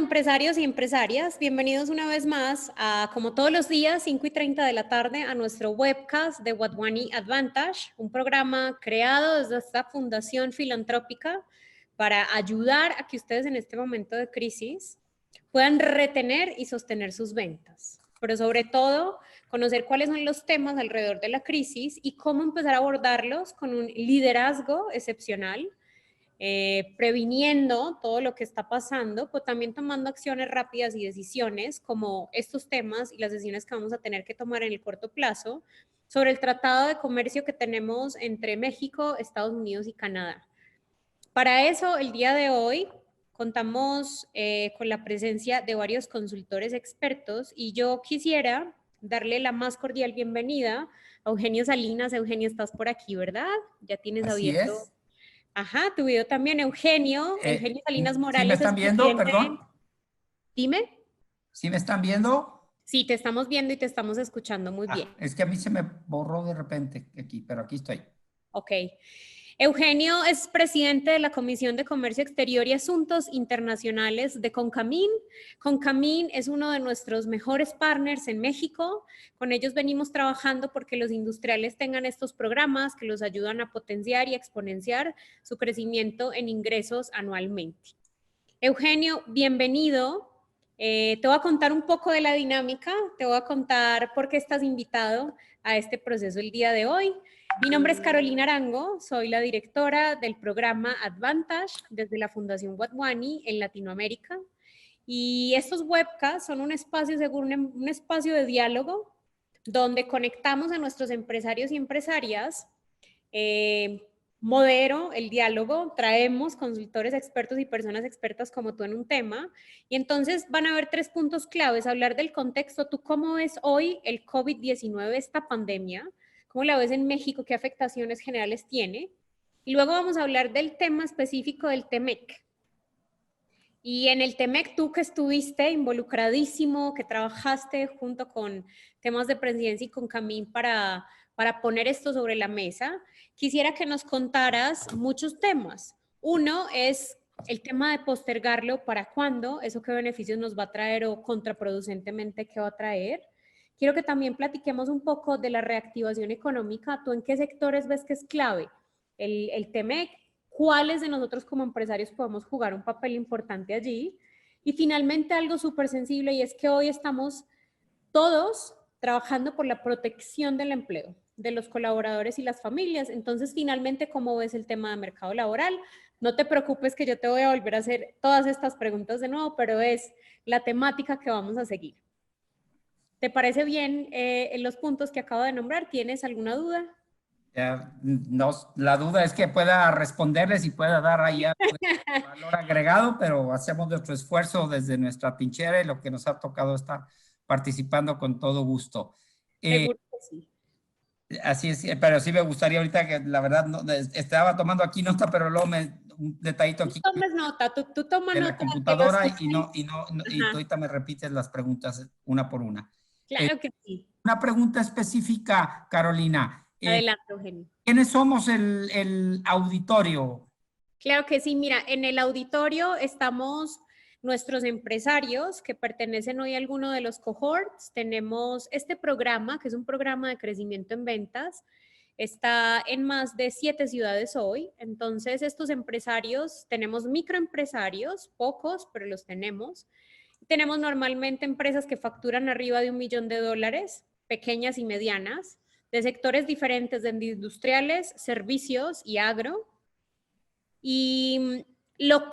empresarios y empresarias, bienvenidos una vez más a, como todos los días, 5:30 de la tarde, a nuestro webcast de Wadhwani Advantage, un programa creado desde esta fundación filantrópica para ayudar a que ustedes en este momento de crisis puedan retener y sostener sus ventas, pero sobre todo conocer cuáles son los temas alrededor de la crisis y cómo empezar a abordarlos con un liderazgo excepcional, previniendo todo lo que está pasando, pero también tomando acciones rápidas y decisiones como estos temas y las decisiones que vamos a tener que tomar en el corto plazo sobre el tratado de comercio que tenemos entre México, Estados Unidos y Canadá. Para eso, el día de hoy contamos con la presencia de varios consultores expertos y yo quisiera darle la más cordial bienvenida a Eugenio Salinas. Eugenio, estás por aquí, ¿verdad? Ya tienes Así abierto. es. Ajá, tu video también, Eugenio Salinas Morales. ¿Sí me están viendo? Perdón. Dime. ¿Sí me están viendo? Sí, te estamos viendo y te estamos escuchando muy bien. Es que a mí se me borró de repente aquí, pero aquí estoy. Ok. Eugenio es presidente de la Comisión de Comercio Exterior y Asuntos Internacionales de CONCAMIN. CONCAMIN es uno de nuestros mejores partners en México. Con ellos venimos trabajando porque los industriales tengan estos programas que los ayudan a potenciar y exponenciar su crecimiento en ingresos anualmente. Eugenio, bienvenido. Te voy a contar un poco de la dinámica, te voy a contar por qué estás invitado a este proceso el día de hoy. Mi nombre es Carolina Arango, soy la directora del programa Advantage desde la Fundación Wadhwani en Latinoamérica. Y estos webcasts son un espacio seguro, un espacio de diálogo donde conectamos a nuestros empresarios y empresarias. Modero el diálogo, traemos consultores expertos y personas expertas como tú en un tema, y entonces van a haber 3 puntos claves: hablar del contexto, tú cómo ves hoy el COVID-19, esta pandemia, cómo la ves en México, qué afectaciones generales tiene, y luego vamos a hablar del tema específico del TEMEC. Y en el TEMEC, tú que estuviste involucradísimo, que trabajaste junto con temas de presidencia y con CONCAMIN para poner esto sobre la mesa, quisiera que nos contaras muchos temas. Uno es el tema de postergarlo, ¿para cuándo? ¿Eso qué beneficios nos va a traer o contraproducentemente qué va a traer? Quiero que también platiquemos un poco de la reactivación económica. ¿Tú en qué sectores ves que es clave el TEMEC? ¿Cuáles de nosotros como empresarios podemos jugar un papel importante allí? Y finalmente algo súper sensible, y es que hoy estamos todos trabajando por la protección del empleo de los colaboradores y las familias. Entonces, finalmente, ¿cómo ves el tema de mercado laboral? No te preocupes que yo te voy a volver a hacer todas estas preguntas de nuevo, pero es la temática que vamos a seguir. ¿Te parece bien en los puntos que acabo de nombrar? ¿Tienes alguna duda? No, la duda es que pueda responderles y pueda dar ahí valor agregado, pero hacemos nuestro esfuerzo desde nuestra trinchera y lo que nos ha tocado estar participando con todo gusto. Seguro que sí. Así es, pero sí me gustaría ahorita que la verdad no, estaba tomando aquí nota, pero luego un detallito aquí Tú tomes nota, tú toma de nota la de los computadora y Ajá. ahorita me repites las preguntas una por una. Claro que sí. Una pregunta específica, Carolina. Adelante, Eugenio. ¿Quiénes somos el auditorio? Claro que sí, mira, en el auditorio estamos nuestros empresarios que pertenecen hoy a alguno de los cohorts. Tenemos este programa, que es un programa de crecimiento en ventas. Está en más de 7 ciudades hoy. Entonces, estos empresarios, tenemos microempresarios, pocos, pero los tenemos. Tenemos normalmente empresas que facturan arriba de $1 millón, pequeñas y medianas, de sectores diferentes, de industriales, servicios y agro. Y los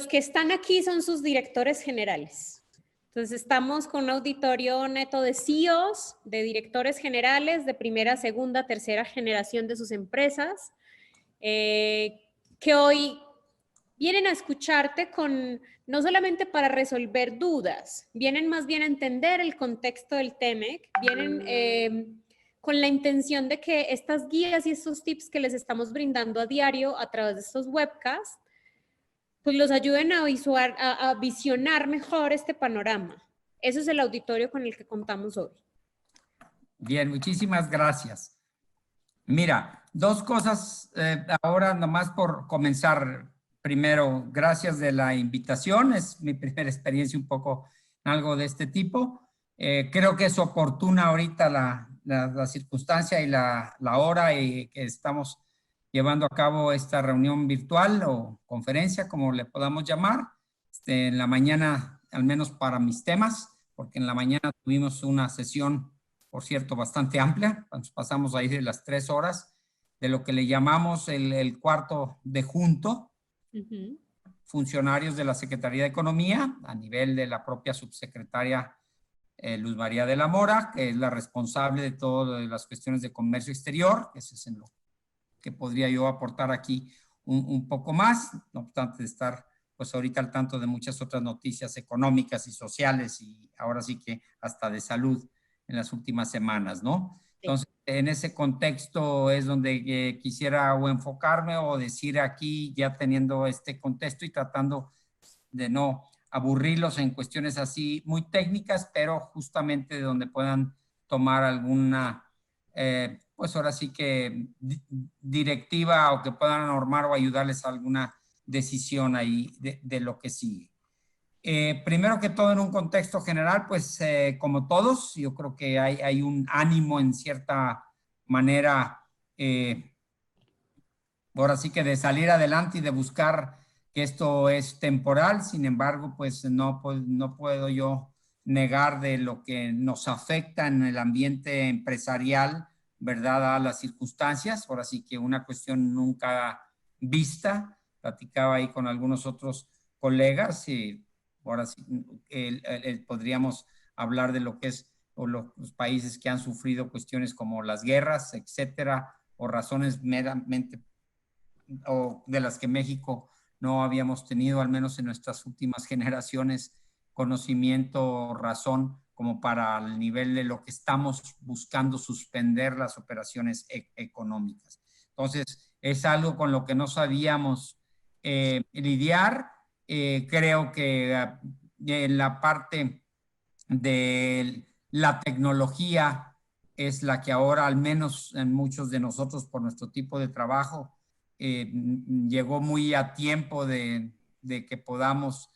que están aquí son sus directores generales. Entonces estamos con un auditorio neto de CEOs, de directores generales de primera, segunda, tercera generación de sus empresas, que hoy vienen a escucharte no solamente para resolver dudas, vienen más bien a entender el contexto del TEMEC, vienen con la intención de que estas guías y estos tips que les estamos brindando a diario a través de estos webcasts, pues los ayuden a visionar mejor este panorama. Ese es el auditorio con el que contamos hoy. Bien, muchísimas gracias. Mira, 2 cosas ahora nomás por comenzar. primero, gracias de la invitación. Es mi primera experiencia un poco en algo de este tipo. Creo que es oportuna ahorita la circunstancia y la hora y que estamos llevando a cabo esta reunión virtual o conferencia, como le podamos llamar, en la mañana, al menos para mis temas, porque en la mañana tuvimos una sesión, por cierto, bastante amplia. Nos pasamos ahí de las 3 horas, de lo que le llamamos el cuarto de junto, funcionarios de la Secretaría de Economía, a nivel de la propia subsecretaria Luz María de la Mora, que es la responsable de todas las cuestiones de comercio exterior, que eso es en lo que podría yo aportar aquí un poco más, no obstante de estar pues ahorita al tanto de muchas otras noticias económicas y sociales y ahora sí que hasta de salud en las últimas semanas, ¿no? Entonces, en ese contexto es donde quisiera o enfocarme o decir aquí, ya teniendo este contexto y tratando de no aburrirlos en cuestiones así muy técnicas, pero justamente de donde puedan tomar alguna, pues ahora sí que directiva o que puedan normar o ayudarles a alguna decisión ahí de lo que sigue. Primero que todo, en un contexto general, pues como todos, yo creo que hay un ánimo en cierta manera, ahora sí que de salir adelante y de buscar que esto es temporal. Sin embargo, pues no puedo yo negar de lo que nos afecta en el ambiente empresarial, ¿verdad? A las circunstancias, ahora sí que una cuestión nunca vista. Platicaba ahí con algunos otros colegas y ahora sí podríamos hablar de lo que es o los países que han sufrido cuestiones como las guerras, etcétera, o razones meramente o de las que México no habíamos tenido, al menos en nuestras últimas generaciones, conocimiento o razón como para el nivel de lo que estamos buscando suspender las operaciones económicas. Entonces, es algo con lo que no sabíamos lidiar. Creo que en la parte de la tecnología es la que ahora, al menos en muchos de nosotros por nuestro tipo de trabajo, llegó muy a tiempo de que podamos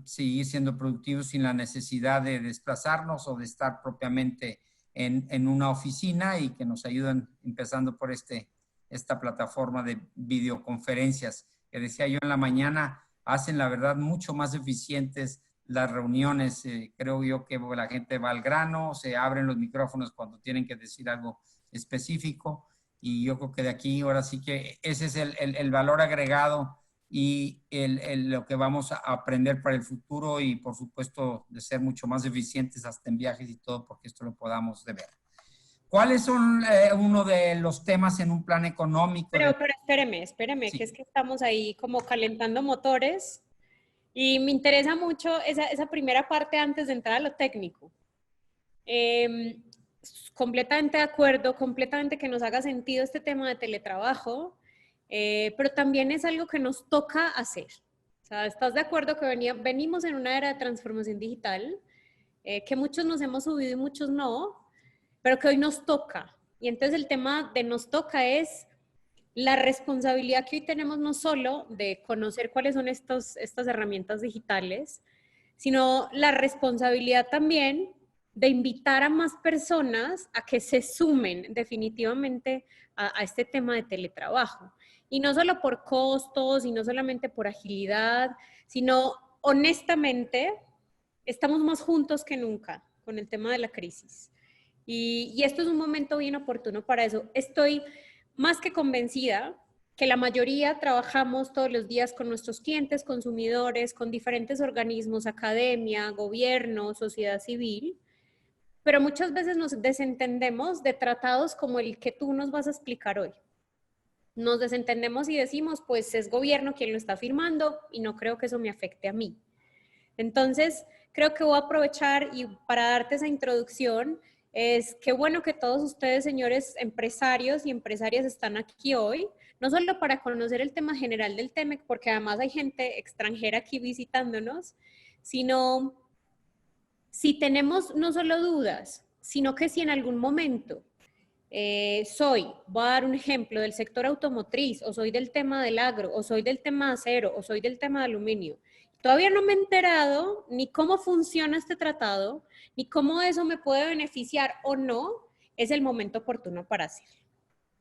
seguir siendo productivos sin la necesidad de desplazarnos o de estar propiamente en una oficina y que nos ayudan, empezando por esta plataforma de videoconferencias que decía yo en la mañana, hacen la verdad mucho más eficientes las reuniones. Creo yo que la gente va al grano, se abren los micrófonos cuando tienen que decir algo específico y yo creo que de aquí ahora sí que ese es el valor agregado y lo que vamos a aprender para el futuro y por supuesto de ser mucho más eficientes hasta en viajes y todo porque esto lo podamos de ver. ¿Cuáles son uno de los temas en un plan económico? Pero espéreme, sí. que es que estamos ahí como calentando motores y me interesa mucho esa primera parte antes de entrar a lo técnico. Completamente de acuerdo, completamente que nos haga sentido este tema de teletrabajo, pero también es algo que nos toca hacer. O sea, ¿estás de acuerdo que venimos en una era de transformación digital, que muchos nos hemos subido y muchos no, pero que hoy nos toca? Y entonces el tema de nos toca es la responsabilidad que hoy tenemos no solo de conocer cuáles son estas herramientas digitales, sino la responsabilidad también de invitar a más personas a que se sumen definitivamente a este tema de teletrabajo. Y no solo por costos y no solamente por agilidad, sino honestamente estamos más juntos que nunca con el tema de la crisis. Y esto es un momento bien oportuno para eso. Estoy más que convencida que la mayoría trabajamos todos los días con nuestros clientes, consumidores, con diferentes organismos, academia, gobierno, sociedad civil, pero muchas veces nos desentendemos de tratados como el que tú nos vas a explicar hoy. Nos desentendemos y decimos, pues es gobierno quien lo está firmando y no creo que eso me afecte a mí. Entonces, creo que voy a aprovechar y para darte esa introducción, es que bueno que todos ustedes, señores empresarios y empresarias, están aquí hoy, no solo para conocer el tema general del TEMEC, porque además hay gente extranjera aquí visitándonos, sino si tenemos no solo dudas, sino que si en algún momento voy a dar un ejemplo, del sector automotriz, o soy del tema del agro, o soy del tema de acero, o soy del tema de aluminio. Todavía no me he enterado ni cómo funciona este tratado, ni cómo eso me puede beneficiar o no, es el momento oportuno para hacerlo.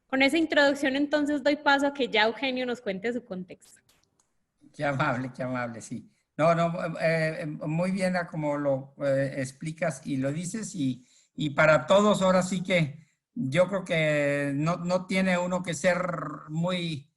Con esa introducción entonces doy paso a que ya Eugenio nos cuente su contexto. Qué amable, sí. No, no, muy bien a como lo explicas y lo dices y para todos ahora sí que yo creo que no tiene uno que ser muy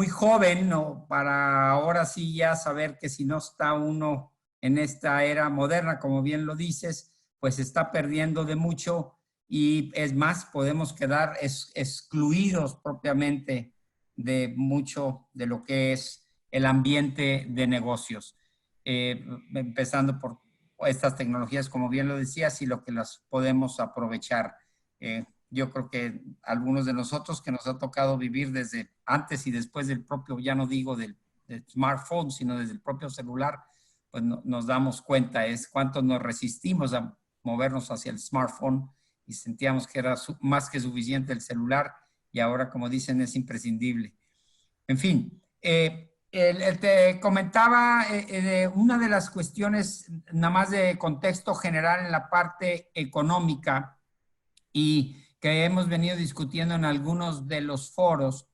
joven, ¿no? Para ahora sí ya saber que si no está uno en esta era moderna, como bien lo dices, pues está perdiendo de mucho y es más, podemos quedar excluidos propiamente de mucho de lo que es el ambiente de negocios, empezando por estas tecnologías, como bien lo decías, y lo que las podemos aprovechar. Yo creo que algunos de nosotros que nos ha tocado vivir desde antes y después del propio, ya no digo del smartphone, sino desde el propio celular, pues nos damos cuenta, es cuánto nos resistimos a movernos hacia el smartphone y sentíamos que era más que suficiente el celular y ahora, como dicen, es imprescindible. En fin, te comentaba una de las cuestiones, nada más de contexto general en la parte económica y que hemos venido discutiendo en algunos de los foros,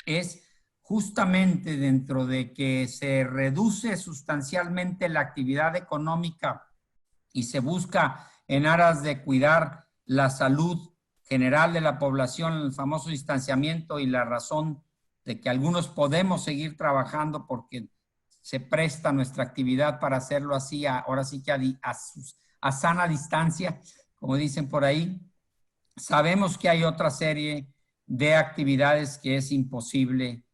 es justamente dentro de que se reduce sustancialmente la actividad económica y se busca en aras de cuidar la salud general de la población, el famoso distanciamiento y la razón de que algunos podemos seguir trabajando porque se presta nuestra actividad para hacerlo así, ahora sí que a sana distancia, como dicen por ahí. Sabemos que hay otra serie de actividades que es imposible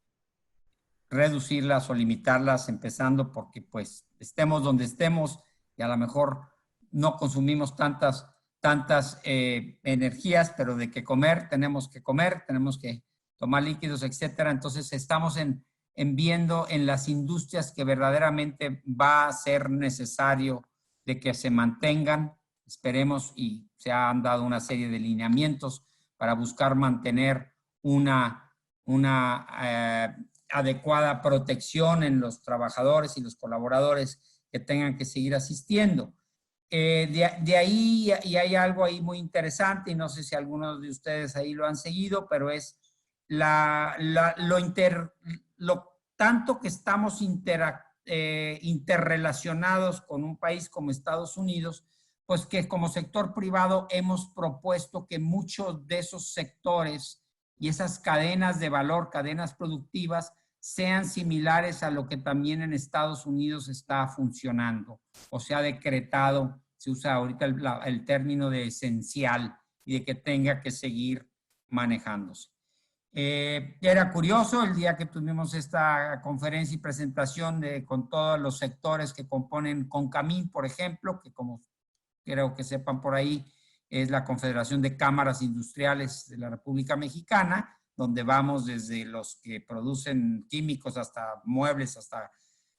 reducirlas o limitarlas, empezando porque pues estemos donde estemos y a lo mejor no consumimos tantas energías, pero de que comer, tenemos que tomar líquidos, etcétera. Entonces estamos viendo en las industrias que verdaderamente va a ser necesario de que se mantengan, esperemos, y se han dado una serie de lineamientos para buscar mantener una adecuada protección en los trabajadores y los colaboradores que tengan que seguir asistiendo. De ahí, y hay algo ahí muy interesante, y no sé si algunos de ustedes ahí lo han seguido, pero es lo tanto que estamos interrelacionados con un país como Estados Unidos, pues que como sector privado hemos propuesto que muchos de esos sectores y esas cadenas de valor, cadenas productivas, sean similares a lo que también en Estados Unidos está funcionando o se ha decretado, se usa ahorita el término de esencial y de que tenga que seguir manejándose. Era curioso el día que tuvimos esta conferencia y presentación con todos los sectores que componen CONCAMIN, por ejemplo, que como creo que sepan por ahí, es la Confederación de Cámaras Industriales de la República Mexicana, donde vamos desde los que producen químicos hasta muebles, hasta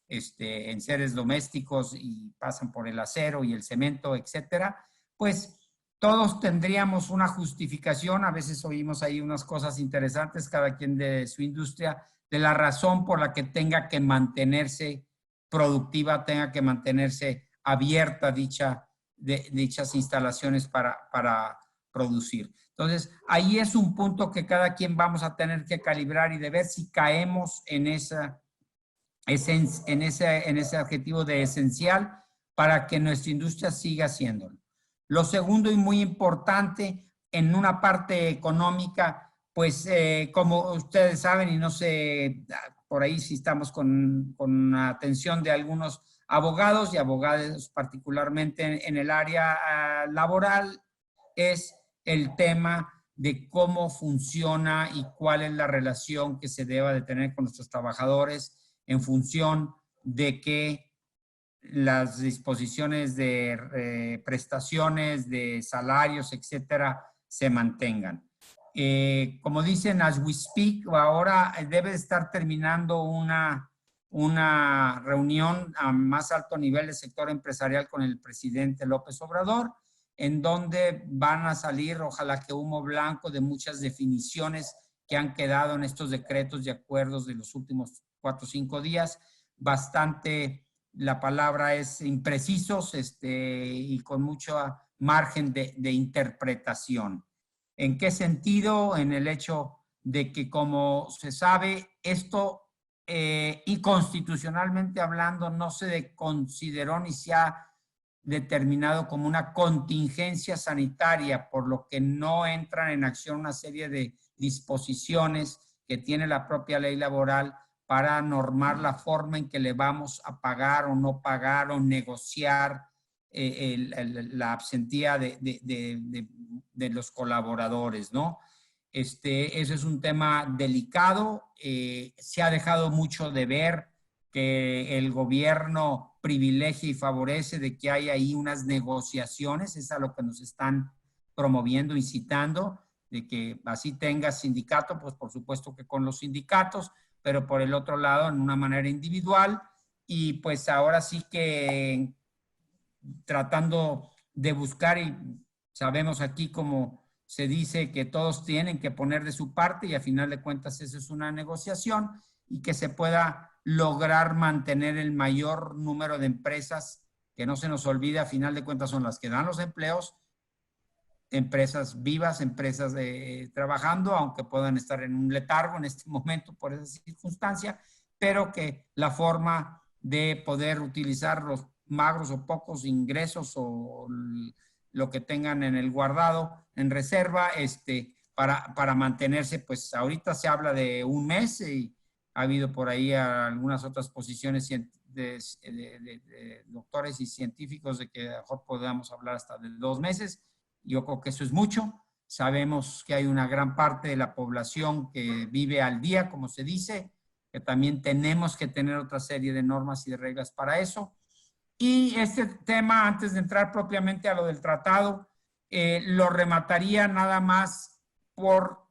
enseres domésticos y pasan por el acero y el cemento, etcétera. Pues todos tendríamos una justificación, a veces oímos ahí unas cosas interesantes, cada quien de su industria, de la razón por la que tenga que mantenerse productiva, tenga que mantenerse abierta dichas instalaciones para producir. Entonces, ahí es un punto que cada quien vamos a tener que calibrar y de ver si caemos en ese adjetivo de esencial para que nuestra industria siga haciéndolo. Lo segundo y muy importante en una parte económica, pues como ustedes saben y no sé por ahí si estamos con atención de algunos abogados y abogadas particularmente en el área laboral, es el tema de cómo funciona y cuál es la relación que se deba de tener con nuestros trabajadores en función de que las disposiciones de prestaciones, de salarios, etcétera, se mantengan. Como dicen, as we speak, ahora debe estar terminando una reunión a más alto nivel del sector empresarial con el presidente López Obrador en donde van a salir, ojalá que humo blanco, de muchas definiciones que han quedado en estos decretos y acuerdos de los últimos 4 o 5 días, bastante, la palabra es imprecisos, y con mucho margen de interpretación. ¿En qué sentido? En el hecho de que, como se sabe, esto, y constitucionalmente hablando, no se consideró ni se ha determinado como una contingencia sanitaria, por lo que no entran en acción una serie de disposiciones que tiene la propia ley laboral para normar la forma en que le vamos a pagar o no pagar o negociar la absentía de los colaboradores, ¿no? Ese es un tema delicado. Se ha dejado mucho de ver que el gobierno privilegia y favorece de que haya ahí unas negociaciones, es a lo que nos están promoviendo, incitando, de que así tenga sindicato, pues por supuesto que con los sindicatos, pero por el otro lado en una manera individual, y pues ahora sí que tratando de buscar, y sabemos aquí como se dice que todos tienen que poner de su parte, y a final de cuentas eso es una negociación, y que se pueda lograr mantener el mayor número de empresas, que no se nos olvide, a final de cuentas son las que dan los empleos, empresas vivas, empresas trabajando, aunque puedan estar en un letargo en este momento por esa circunstancia, pero que la forma de poder utilizar los magros o pocos ingresos o lo que tengan en el guardado, en reserva, para mantenerse, pues ahorita se habla de un mes, y ha habido por ahí algunas otras posiciones de doctores y científicos de que a lo mejor podamos hablar hasta de 2 meses. Yo creo que eso es mucho. Sabemos que hay una gran parte de la población que vive al día, como se dice, que también tenemos que tener otra serie de normas y de reglas para eso. Y este tema, antes de entrar propiamente a lo del tratado, lo remataría nada más por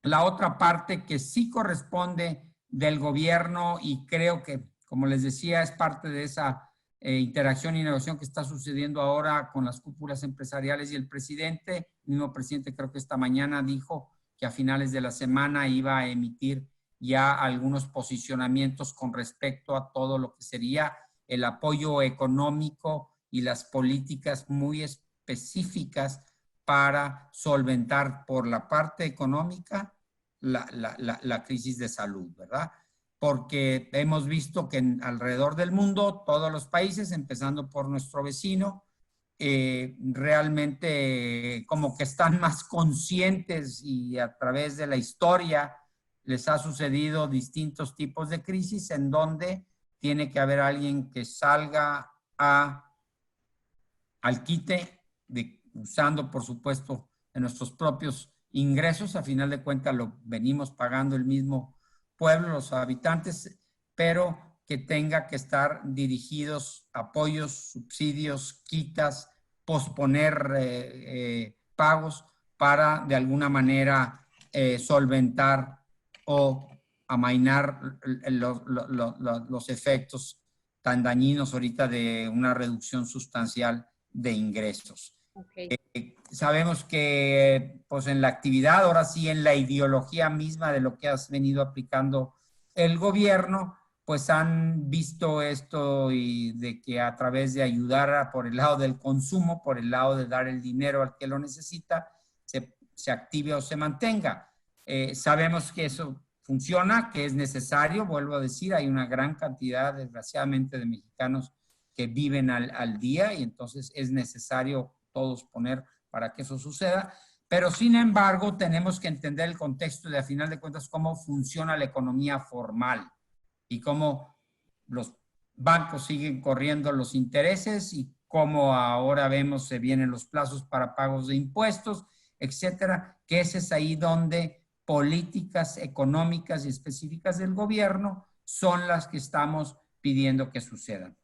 la otra parte que sí corresponde del gobierno, y creo que, como les decía, es parte de esa interacción y negociación que está sucediendo ahora con las cúpulas empresariales y el presidente. El mismo presidente creo que esta mañana dijo que a finales de la semana iba a emitir ya algunos posicionamientos con respecto a todo lo que sería el apoyo económico y las políticas muy específicas para solventar por la parte económica la crisis de salud, ¿verdad? Porque hemos visto que alrededor del mundo, todos los países, empezando por nuestro vecino, realmente como que están más conscientes, y a través de la historia les ha sucedido distintos tipos de crisis en donde tiene que haber alguien que salga al quite, usando por supuesto de nuestros propios ingresos. A final de cuentas lo venimos pagando el mismo pueblo, los habitantes, pero que tenga que estar dirigidos apoyos, subsidios, quitas, posponer pagos para de alguna manera solventar o amainar los efectos tan dañinos ahorita de una reducción sustancial de ingresos. Okay. Sabemos que pues en la actividad, ahora sí en la ideología misma de lo que has venido aplicando el gobierno, pues han visto esto, y de que a través de ayudar por el lado del consumo, por el lado de dar el dinero al que lo necesita, se active o se mantenga. Sabemos que eso funciona, que es necesario, vuelvo a decir, hay una gran cantidad, desgraciadamente, de mexicanos que viven al día, y entonces es necesario todos poner para que eso suceda, pero sin embargo tenemos que entender el contexto de, a final de cuentas, cómo funciona la economía formal y cómo los bancos siguen corriendo los intereses, y cómo ahora vemos se vienen los plazos para pagos de impuestos, etcétera, que ese es ahí donde políticas económicas y específicas del gobierno son las que estamos pidiendo que sucedan.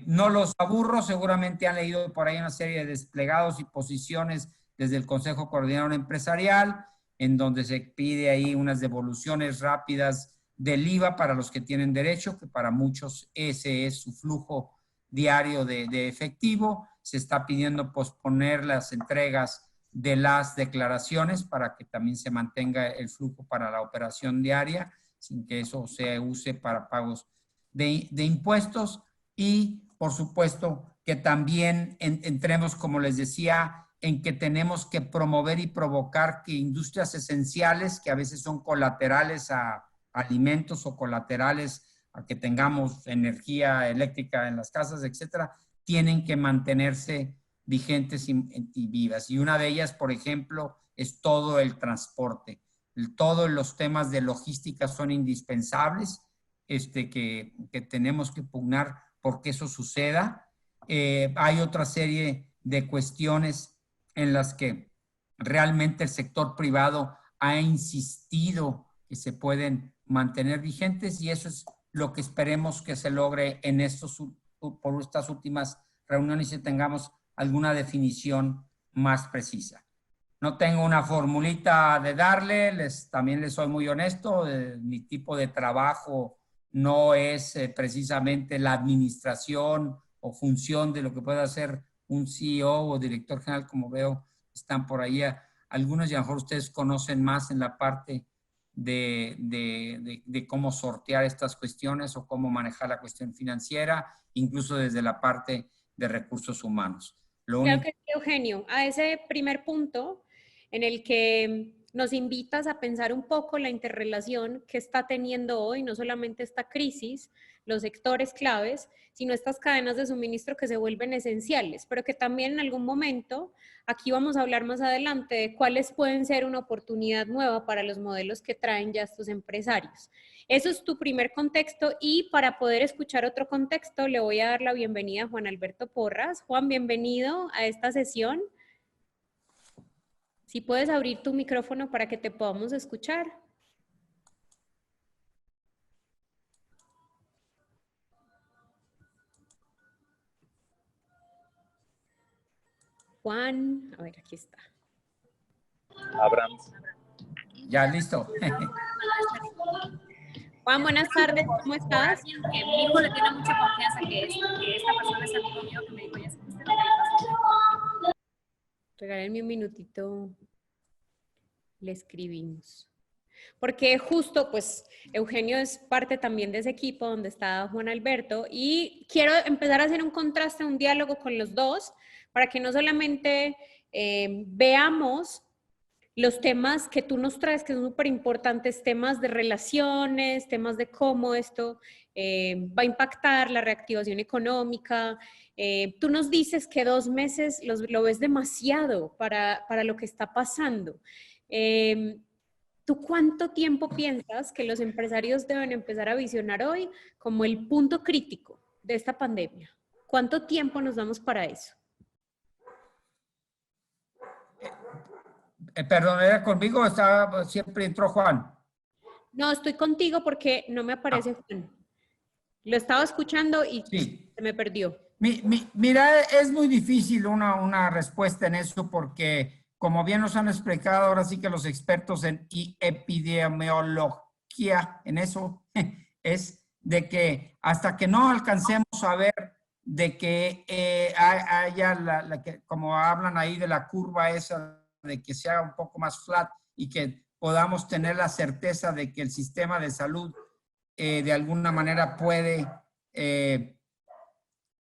No los aburro, seguramente han leído por ahí una serie de desplegados y posiciones desde el Consejo Coordinador Empresarial, en donde se pide ahí unas devoluciones rápidas del IVA para los que tienen derecho, que para muchos ese es su flujo diario de efectivo, se está pidiendo posponer las entregas de las declaraciones para que también se mantenga el flujo para la operación diaria, sin que eso se use para pagos de impuestos. Y, por supuesto, que también entremos, como les decía, en que tenemos que promover y provocar que industrias esenciales, que a veces son colaterales a alimentos o colaterales a que tengamos energía eléctrica en las casas, etcétera, tienen que mantenerse vigentes y vivas. Y una de ellas, por ejemplo, es todo el transporte. Todos los temas de logística son indispensables, que tenemos que pugnar porque eso suceda. Hay otra serie de cuestiones en las que realmente el sector privado ha insistido que se pueden mantener vigentes, y eso es lo que esperemos que se logre en por estas últimas reuniones y tengamos alguna definición más precisa. No tengo una formulita de darle, también les soy muy honesto, mi tipo de trabajo no es precisamente la administración o función de lo que pueda hacer un CEO o director general, como veo, están por ahí. Algunos, y a lo mejor ustedes conocen más en la parte de cómo sortear estas cuestiones o cómo manejar la cuestión financiera, incluso desde la parte de recursos humanos. Creo que sí, Eugenio, a ese primer punto en el que nos invitas a pensar un poco la interrelación que está teniendo hoy, no solamente esta crisis, los sectores claves, sino estas cadenas de suministro que se vuelven esenciales, pero que también en algún momento, aquí vamos a hablar más adelante de cuáles pueden ser una oportunidad nueva para los modelos que traen ya estos empresarios. Eso es tu primer contexto, y para poder escuchar otro contexto le voy a dar la bienvenida a Juan Alberto Porras. Juan, bienvenido a esta sesión. Si puedes abrir tu micrófono para que te podamos escuchar. Juan, a ver, aquí está. Abraham. Ya, listo. Juan, buenas tardes, ¿cómo estás? Que mi hijo le tiene mucha confianza que esta persona es amigo mío, que me dijo, ya se usted me la. Regálenme un minutito, le escribimos. Porque justo, pues, Eugenio es parte también de ese equipo donde está Juan Alberto, y quiero empezar a hacer un contraste, un diálogo con los dos, para que no solamente veamos los temas que tú nos traes, que son súper importantes, temas de relaciones, temas de cómo esto va a impactar la reactivación económica. Tú nos dices que 2 meses lo ves demasiado para lo que está pasando. ¿Tú cuánto tiempo piensas que los empresarios deben empezar a visionar hoy como el punto crítico de esta pandemia? ¿Cuánto tiempo nos damos para eso? Perdón, ¿era conmigo o siempre entró Juan? No, estoy contigo porque no me aparece Juan. Lo estaba escuchando y sí, se me perdió. Mira, es muy difícil una respuesta en eso porque, como bien nos han explicado ahora sí que los expertos en epidemiología, en eso, es de que hasta que no alcancemos a ver de que haya, como hablan ahí de la curva esa, de que sea un poco más flat y que podamos tener la certeza de que el sistema de salud de alguna manera puede,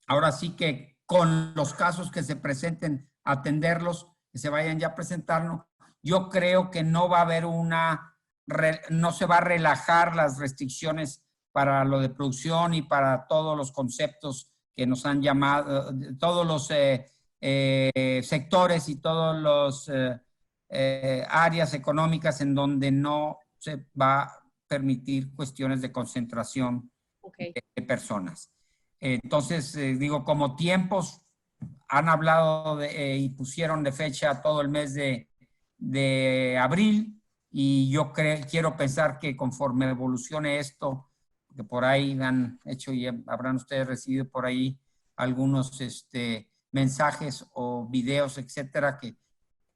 ahora sí que con los casos que se presenten, atenderlos, que se vayan ya presentando. Yo creo que no va a haber no se va a relajar las restricciones para lo de producción y para todos los conceptos que nos han llamado, todos los sectores y todos los áreas económicas en donde no se va a permitir cuestiones de concentración de personas. Entonces, digo, como tiempos, han hablado y pusieron de fecha todo el mes de abril, y yo quiero pensar que conforme evolucione esto, que por ahí han hecho y habrán ustedes recibido por ahí algunos mensajes o videos, etcétera, que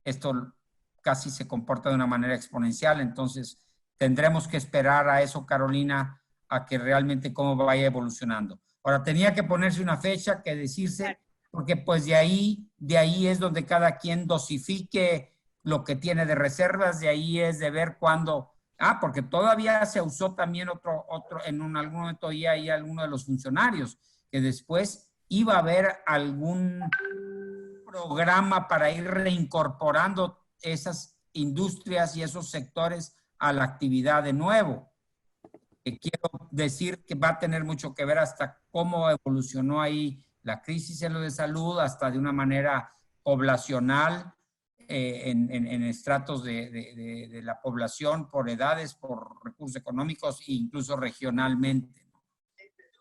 esto casi se comporta de una manera exponencial. Entonces, tendremos que esperar a eso, Carolina, a que realmente cómo vaya evolucionando. Ahora, tenía que ponerse una fecha, que decirse, porque pues de ahí es donde cada quien dosifique lo que tiene de reservas, de ahí es de ver cuándo, porque todavía se usó también otro en algún momento ya hay alguno de los funcionarios, que después iba a haber algún programa para ir reincorporando esas industrias y esos sectores a la actividad de nuevo. Quiero decir que va a tener mucho que ver hasta cómo evolucionó ahí la crisis en lo de salud, hasta de una manera poblacional, en estratos de la población, por edades, por recursos económicos e incluso regionalmente.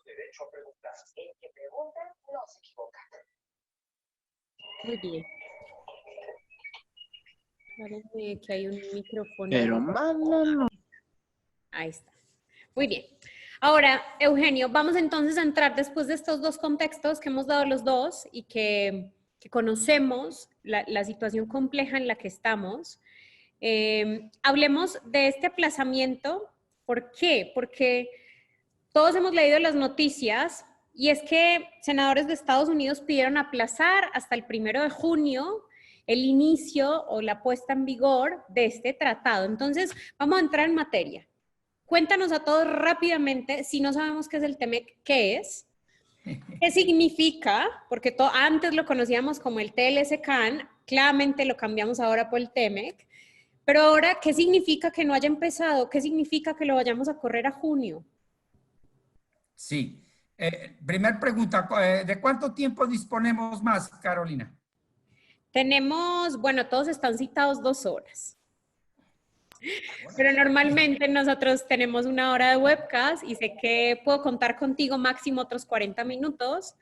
Derecho a preguntar. El que pregunta no se equivoca. Muy bien. Parece que hay un micrófono. Pero mano. Ahí está. Muy bien. Ahora, Eugenio, vamos entonces a entrar después de estos dos contextos que hemos dado los dos y que conocemos la situación compleja en la que estamos. Hablemos de este aplazamiento. ¿Por qué? Porque todos hemos leído las noticias y es que senadores de Estados Unidos pidieron aplazar hasta el 1 de junio el inicio o la puesta en vigor de este tratado. Entonces, vamos a entrar en materia. Cuéntanos a todos rápidamente, si no sabemos qué es el TEMEC, ¿qué es? ¿Qué significa? Porque antes lo conocíamos como el TLC-CAN, claramente lo cambiamos ahora por el TEMEC, pero ahora, ¿qué significa que no haya empezado? ¿Qué significa que lo vayamos a correr a junio? Sí. Primer pregunta, ¿de cuánto tiempo disponemos más, Carolina? Tenemos, bueno, todos están citados 2 horas. Pero normalmente nosotros tenemos 1 hora de webcast y sé que puedo contar contigo máximo otros 40 minutos.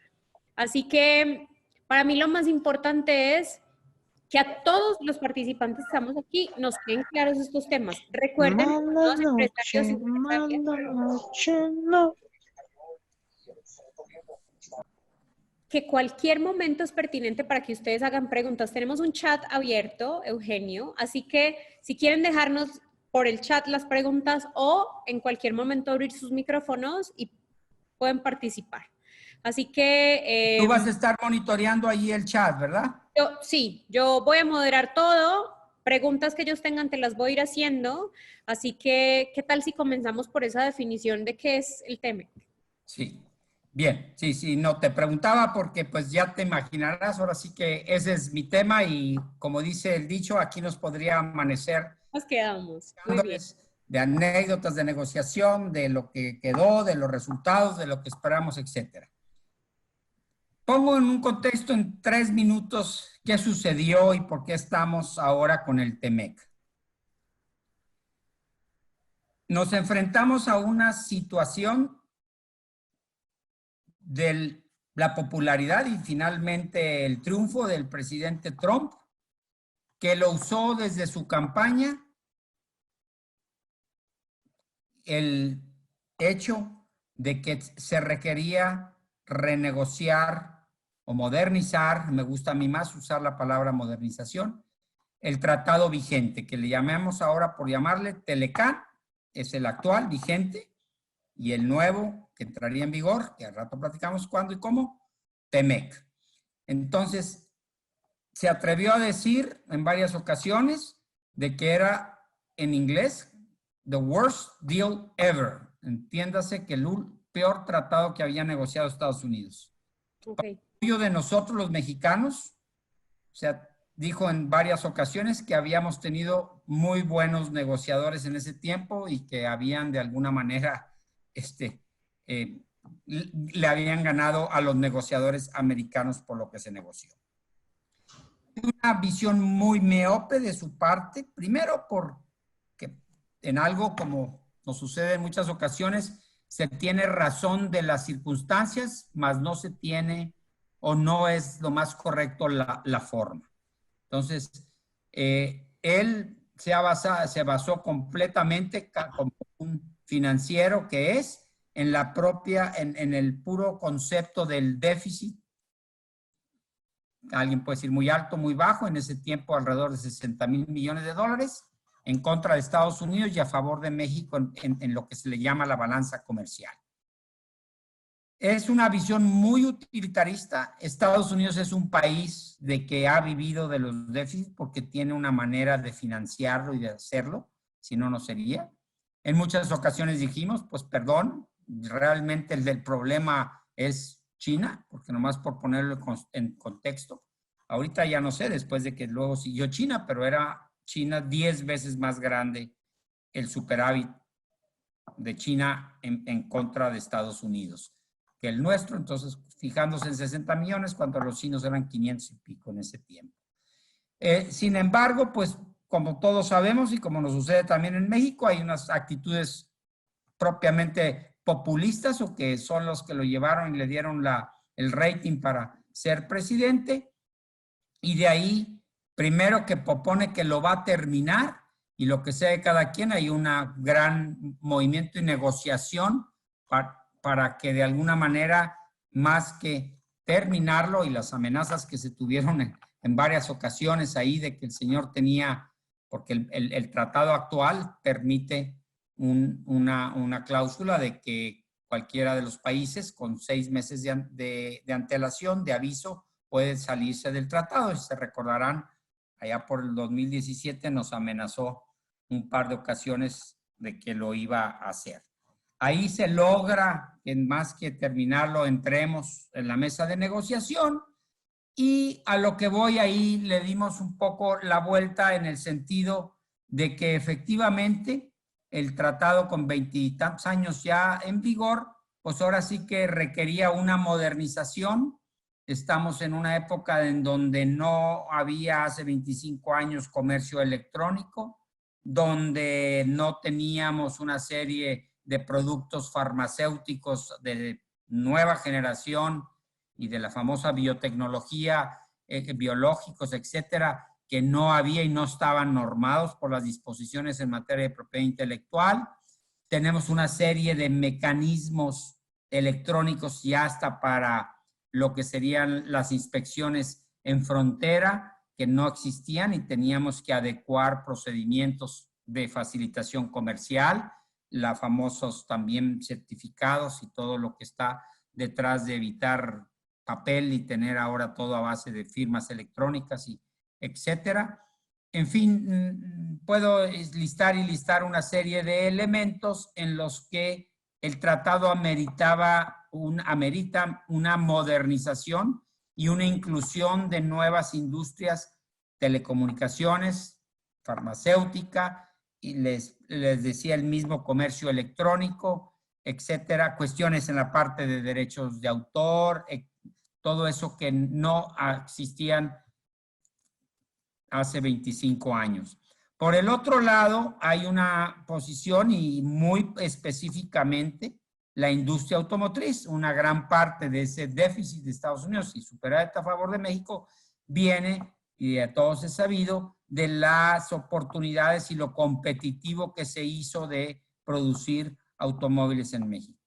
Así que para mí lo más importante es que a todos los participantes que estamos aquí nos queden claros estos temas. Recuerden, todos empresarios y empresarias, que cualquier momento es pertinente para que ustedes hagan preguntas. Tenemos un chat abierto, Eugenio, así que si quieren dejarnos por el chat las preguntas o en cualquier momento abrir sus micrófonos y pueden participar. Así que... Tú vas a estar monitoreando ahí el chat, ¿verdad? Sí, yo voy a moderar todo. Preguntas que ellos tengan te las voy a ir haciendo. Así que, ¿qué tal si comenzamos por esa definición de qué es el TEMEC? Sí. Bien, sí, no, te preguntaba porque pues ya te imaginarás, ahora sí que ese es mi tema y como dice el dicho, aquí nos podría amanecer. Nos quedamos. Muy bien. De anécdotas de negociación, de lo que quedó, de los resultados, de lo que esperamos, etcétera. Pongo en un contexto en 3 minutos qué sucedió y por qué estamos ahora con el TEMEC. Nos enfrentamos a una situación de la popularidad y finalmente el triunfo del presidente Trump, que lo usó desde su campaña, el hecho de que se requería renegociar o modernizar, me gusta a mí más usar la palabra modernización, el tratado vigente, que le llamamos ahora por llamarle Telecan, es el actual vigente, y el nuevo que entraría en vigor, que al rato platicamos cuándo y cómo, TEMEC. Entonces, se atrevió a decir en varias ocasiones de que era en inglés the worst deal ever. Entiéndase que el peor tratado que había negociado Estados Unidos. Okay. De nosotros los mexicanos, o sea, dijo en varias ocasiones que habíamos tenido muy buenos negociadores en ese tiempo y que habían de alguna manera le habían ganado a los negociadores americanos por lo que se negoció. Una visión muy miope de su parte, primero porque en algo como nos sucede en muchas ocasiones, se tiene razón de las circunstancias, mas no se tiene o no es lo más correcto la forma. Entonces, él se basó completamente como un financiero que es en la propia, en el puro concepto del déficit. Alguien puede decir muy alto, muy bajo, en ese tiempo alrededor de 60,000 millones de dólares en contra de Estados Unidos y a favor de México en lo que se le llama la balanza comercial. Es una visión muy utilitarista. Estados Unidos es un país de que ha vivido de los déficits porque tiene una manera de financiarlo y de hacerlo, si no, no sería. En muchas ocasiones dijimos, pues perdón, realmente el del problema es China, porque nomás por ponerlo en contexto, ahorita ya no sé, después de que luego siguió China, pero era China 10 veces más grande el superávit de China en contra de Estados Unidos que el nuestro, entonces fijándose en 60 millones cuando los chinos eran 500 y pico en ese tiempo. Sin embargo, pues como todos sabemos y como nos sucede también en México, hay unas actitudes propiamente populistas o que son los que lo llevaron y le dieron el rating para ser presidente, y de ahí, primero que propone que lo va a terminar, y lo que sea de cada quien, hay un gran movimiento y negociación para que de alguna manera, más que terminarlo, y las amenazas que se tuvieron en varias ocasiones ahí de que el señor tenía, porque el tratado actual permite una cláusula de que cualquiera de los países con 6 meses de antelación, de aviso, puede salirse del tratado. Y se recordarán, allá por el 2017 nos amenazó un par de ocasiones de que lo iba a hacer. Ahí se logra, en más que terminarlo, entremos en la mesa de negociación, y a lo que voy ahí le dimos un poco la vuelta en el sentido de que efectivamente el tratado con 20 y tantos años ya en vigor, pues ahora sí que requería una modernización. Estamos en una época en donde no había hace 25 años comercio electrónico, donde no teníamos una serie de productos farmacéuticos de nueva generación y de la famosa biotecnología, biológicos, etcétera, que no había y no estaban normados por las disposiciones en materia de propiedad intelectual. Tenemos una serie de mecanismos electrónicos ya hasta para lo que serían las inspecciones en frontera, que no existían y teníamos que adecuar procedimientos de facilitación comercial, los famosos también certificados y todo lo que está detrás de evitar papel y tener ahora todo a base de firmas electrónicas y etcétera. En fin, puedo listar una serie de elementos en los que el tratado amerita una modernización y una inclusión de nuevas industrias, telecomunicaciones, farmacéutica, y les decía el mismo comercio electrónico, etcétera, cuestiones en la parte de derechos de autor, todo eso que no existían hace 25 años. Por el otro lado, hay una posición, y muy específicamente la industria automotriz. Una gran parte de ese déficit de Estados Unidos y superávit a favor de México viene, y de todos es sabido, de las oportunidades y lo competitivo que se hizo de producir automóviles en México.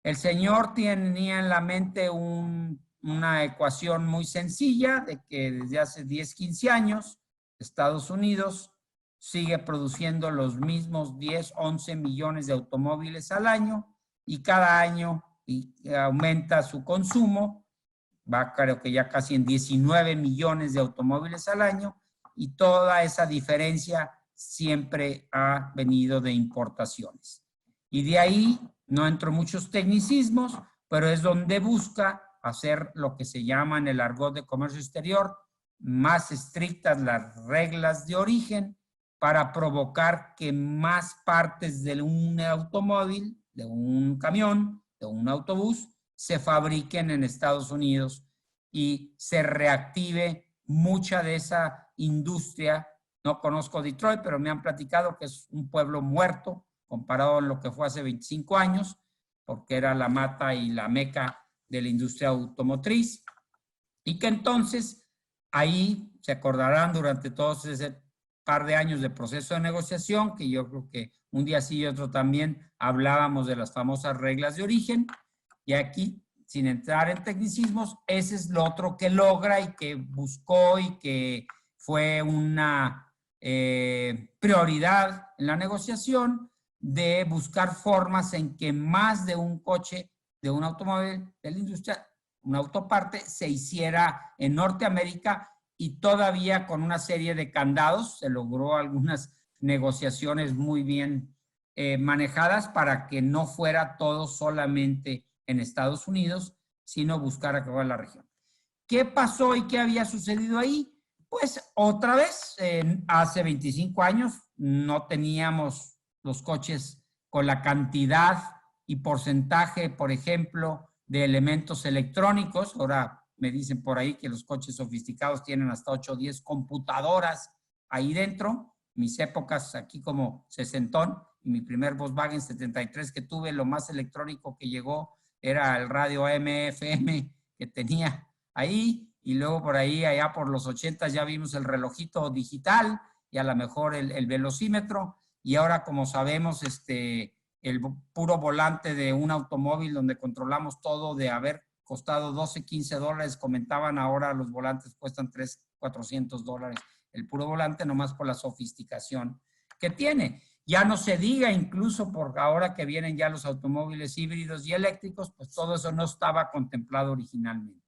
El señor tenía en la mente una ecuación muy sencilla de que desde hace 10, 15 años Estados Unidos sigue produciendo los mismos 10, 11 millones de automóviles al año, y cada año aumenta su consumo, va creo que ya casi en 19 millones de automóviles al año, y toda esa diferencia siempre ha venido de importaciones. Y de ahí, no entro en muchos tecnicismos, pero es donde busca hacer lo que se llama en el argot de comercio exterior, más estrictas las reglas de origen para provocar que más partes de un automóvil, de un camión, de un autobús, se fabriquen en Estados Unidos y se reactive mucha de esa industria. No conozco Detroit, pero me han platicado que es un pueblo muerto comparado a lo que fue hace 25 años, porque era la mata y la meca de la industria automotriz, y que entonces ahí se acordarán durante todos ese par de años de proceso de negociación, que yo creo que un día sí y otro también hablábamos de las famosas reglas de origen, y aquí, sin entrar en tecnicismos, ese es lo otro que logra y que buscó y que fue una prioridad en la negociación, de buscar formas en que más de un coche de un automóvil de la industria, una autoparte, se hiciera en Norteamérica y todavía con una serie de candados. Se logró algunas negociaciones muy bien manejadas para que no fuera todo solamente en Estados Unidos, sino buscar acabar la región. ¿Qué pasó y qué había sucedido ahí? Pues otra vez, hace 25 años no teníamos los coches con la cantidad y porcentaje, por ejemplo, de elementos electrónicos. Ahora me dicen por ahí que los coches sofisticados tienen hasta 8 o 10 computadoras ahí dentro. Mis épocas aquí como sesentón, y mi primer Volkswagen 73 que tuve, lo más electrónico que llegó era el radio AM/FM que tenía ahí, y luego por ahí, allá por los 80 ya vimos el relojito digital y a lo mejor el velocímetro, y ahora como sabemos, el puro volante de un automóvil donde controlamos todo, de haber costado 12, 15 dólares, comentaban ahora los volantes cuestan 300, 400 dólares, el puro volante, nomás por la sofisticación que tiene. Ya no se diga incluso por ahora que vienen ya los automóviles híbridos y eléctricos, pues todo eso no estaba contemplado originalmente.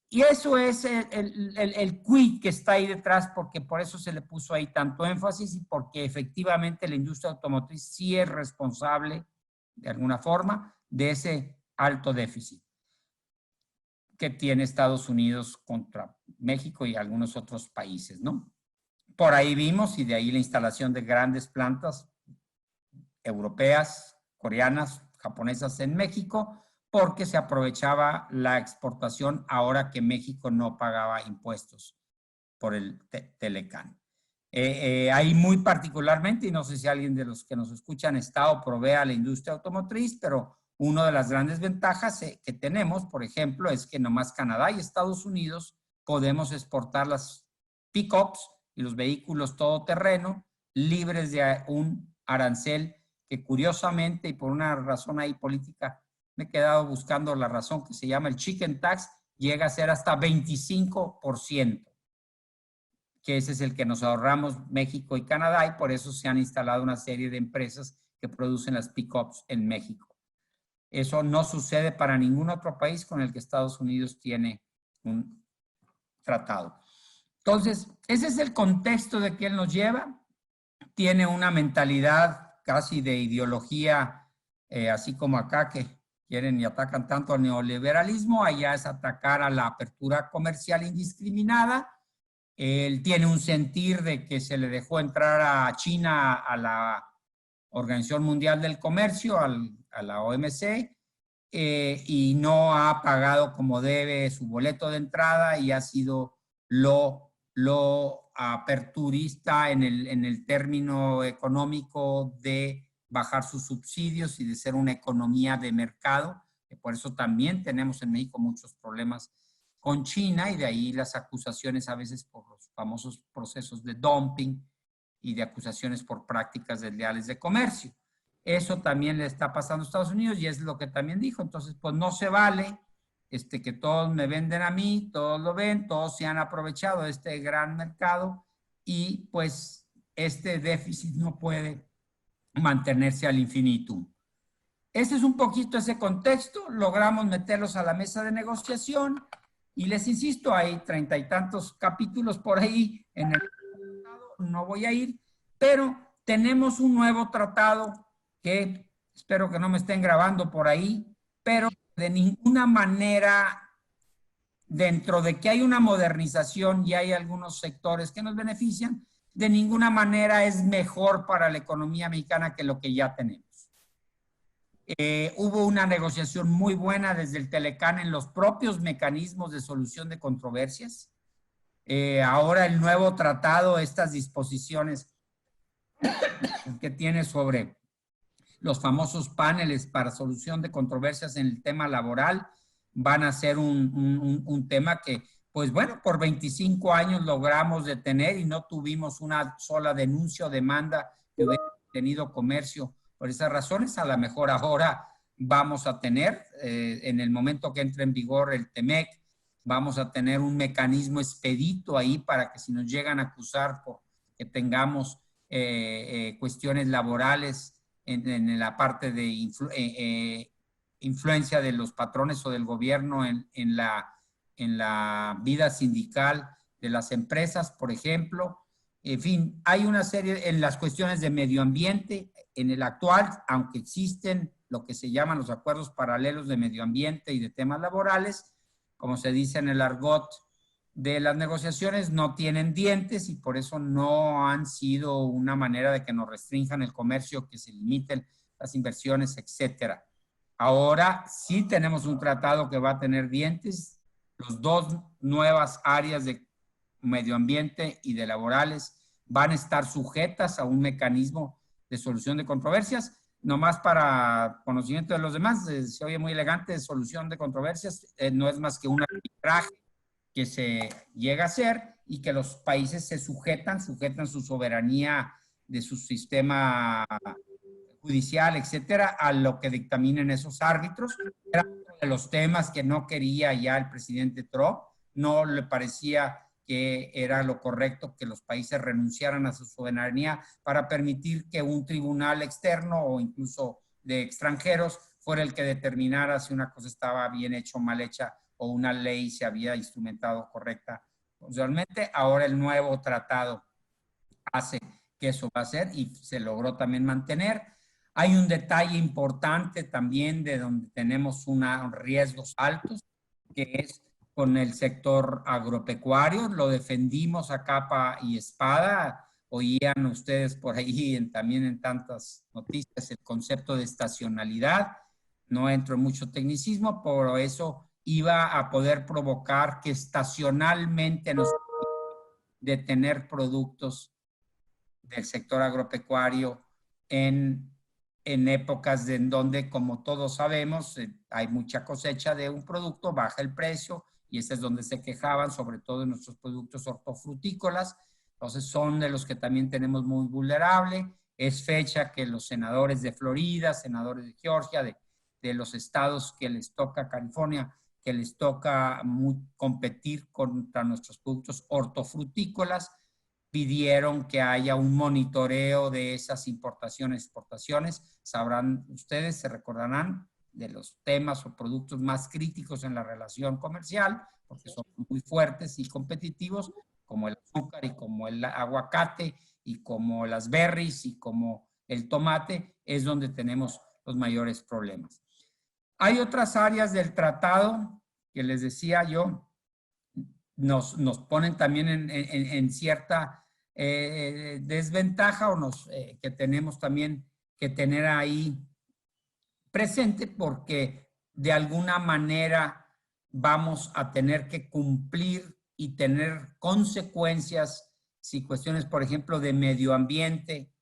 Y eso es el quid que está ahí detrás, porque por eso se le puso ahí tanto énfasis y porque efectivamente la industria automotriz sí es responsable, de alguna forma, de ese alto déficit que tiene Estados Unidos contra México y algunos otros países, ¿no? Por ahí vimos, y de ahí la instalación de grandes plantas europeas, coreanas, japonesas en México, porque se aprovechaba la exportación ahora que México no pagaba impuestos por el Telecán. Ahí muy particularmente, y no sé si alguien de los que nos escuchan está o provee a la industria automotriz, pero una de las grandes ventajas que tenemos, por ejemplo, es que nomás Canadá y Estados Unidos podemos exportar las pick-ups y los vehículos todoterreno libres de un arancel que curiosamente y por una razón ahí política me he quedado buscando la razón, que se llama el chicken tax, llega a ser hasta 25%, que ese es el que nos ahorramos México y Canadá, y por eso se han instalado una serie de empresas que producen las pick-ups en México. Eso no sucede para ningún otro país con el que Estados Unidos tiene un tratado. Entonces, ese es el contexto de que él nos lleva. Tiene una mentalidad casi de ideología, así como acá que quieren y atacan tanto al neoliberalismo, allá es atacar a la apertura comercial indiscriminada. Él tiene un sentir de que se le dejó entrar a China a la Organización Mundial del Comercio, a la OMC, y no ha pagado como debe su boleto de entrada y ha sido lo aperturista en el término económico de bajar sus subsidios y de ser una economía de mercado, que por eso también tenemos en México muchos problemas con China, y de ahí las acusaciones a veces por los famosos procesos de dumping y de acusaciones por prácticas desleales de comercio. Eso también le está pasando a Estados Unidos y es lo que también dijo. Entonces, pues no se vale que todos me venden a mí, todos lo ven, todos se han aprovechado de este gran mercado y pues este déficit no puede mantenerse al infinito. Ese es un poquito ese contexto. Logramos meterlos a la mesa de negociación y les insisto, hay 30 y tantos capítulos por ahí en el tratado, no voy a ir, pero tenemos un nuevo tratado que espero que no me estén grabando por ahí, pero de ninguna manera, dentro de que hay una modernización y hay algunos sectores que nos benefician, de ninguna manera es mejor para la economía mexicana que lo que ya tenemos. Hubo una negociación muy buena desde el Telecán en los propios mecanismos de solución de controversias. Ahora el nuevo tratado, estas disposiciones que tiene sobre los famosos paneles para solución de controversias en el tema laboral, van a ser un tema que, pues bueno, por 25 años logramos detener y no tuvimos una sola denuncia o demanda que hubiera tenido comercio por esas razones. A lo mejor ahora vamos a tener, en el momento que entre en vigor el TEMEC, vamos a tener un mecanismo expedito ahí para que si nos llegan a acusar por que tengamos cuestiones laborales en la parte de influencia de los patrones o del gobierno en la vida sindical de las empresas, por ejemplo. En fin, hay una serie en las cuestiones de medio ambiente, en el actual, aunque existen lo que se llaman los acuerdos paralelos de medio ambiente y de temas laborales, como se dice en el argot de las negociaciones, no tienen dientes y por eso no han sido una manera de que nos restrinjan el comercio, que se limiten las inversiones, etcétera. Ahora sí tenemos un tratado que va a tener dientes. Los dos nuevas áreas de medio ambiente y de laborales van a estar sujetas a un mecanismo de solución de controversias. Nomás para conocimiento de los demás, se oye muy elegante, solución de controversias, no es más que un arbitraje que se llega a hacer y que los países se sujetan su soberanía de su sistema judicial, etcétera, a lo que dictaminen esos árbitros. Era uno de los temas que no quería ya el presidente Trump, no le parecía que era lo correcto que los países renunciaran a su soberanía para permitir que un tribunal externo o incluso de extranjeros fuera el que determinara si una cosa estaba bien hecha o mal hecha o una ley se había instrumentado correcta. Realmente ahora el nuevo tratado hace que eso va a ser y se logró también mantener. Hay un detalle importante también de donde tenemos unos riesgos altos, que es con el sector agropecuario. Lo defendimos a capa y espada. Oían ustedes por ahí también en tantas noticias el concepto de estacionalidad. No entro en mucho tecnicismo, pero eso iba a poder provocar que estacionalmente nos de tener productos del sector agropecuario en épocas en donde, como todos sabemos, hay mucha cosecha de un producto, baja el precio, y ese es donde se quejaban, sobre todo en nuestros productos hortofrutícolas. Entonces son de los que también tenemos muy vulnerable. Es fecha que los senadores de Florida, senadores de Georgia, de los estados que les toca, California, que les toca competir contra nuestros productos hortofrutícolas, pidieron que haya un monitoreo de esas importaciones, exportaciones. Sabrán ustedes, se recordarán de los temas o productos más críticos en la relación comercial, porque son muy fuertes y competitivos, como el azúcar y como el aguacate y como las berries y como el tomate, es donde tenemos los mayores problemas. Hay otras áreas del tratado que les decía yo, nos ponen también en cierta desventaja o que tenemos también que tener ahí presente, porque de alguna manera vamos a tener que cumplir y tener consecuencias si cuestiones, por ejemplo, de medio ambiente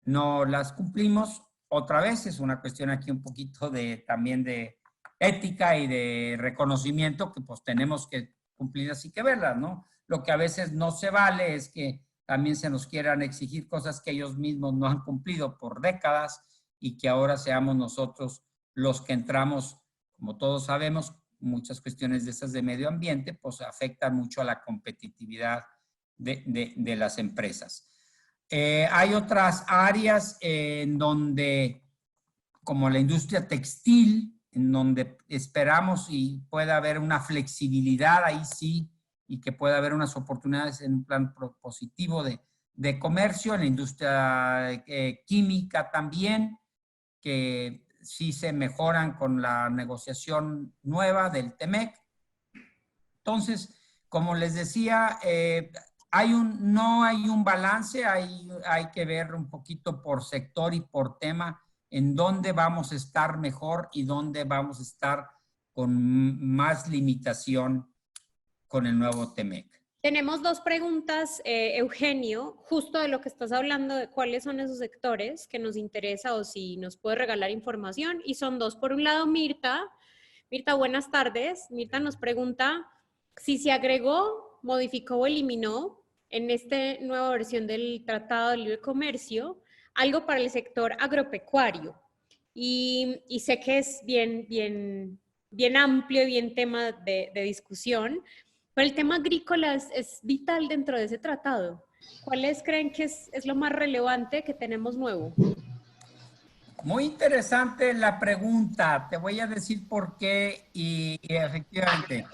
no las cumplimos. Otra vez es una cuestión aquí un poquito también de ética y de reconocimiento que pues tenemos que cumplir, así que verlas, ¿no? Lo que a veces no se vale es que también se nos quieran exigir cosas que ellos mismos no han cumplido por décadas y que ahora seamos nosotros los que entramos, como todos sabemos, muchas cuestiones de esas de medio ambiente, pues afectan mucho a la competitividad de las empresas. Hay otras áreas en donde, como la industria textil, en donde esperamos y pueda haber una flexibilidad ahí sí, y que pueda haber unas oportunidades en un plan positivo de comercio, en la industria química también, que sí se mejoran con la negociación nueva del TEMEC. Entonces, como les decía, no hay un balance, hay que ver un poquito por sector y por tema en dónde vamos a estar mejor y dónde vamos a estar con más limitación con el nuevo TEMEC. Tenemos dos preguntas, Eugenio, justo de lo que estás hablando, de cuáles son esos sectores que nos interesa o si nos puede regalar información. Y son dos. Por un lado, Mirta, buenas tardes. Mirta nos pregunta si se agregó, modificó o eliminó en esta nueva versión del Tratado de Libre Comercio algo para el sector agropecuario. Y sé que es bien amplio, bien tema de discusión, pero el tema agrícola es vital dentro de ese tratado. ¿Cuáles creen que es lo más relevante que tenemos nuevo? Muy interesante la pregunta. Te voy a decir por qué y efectivamente.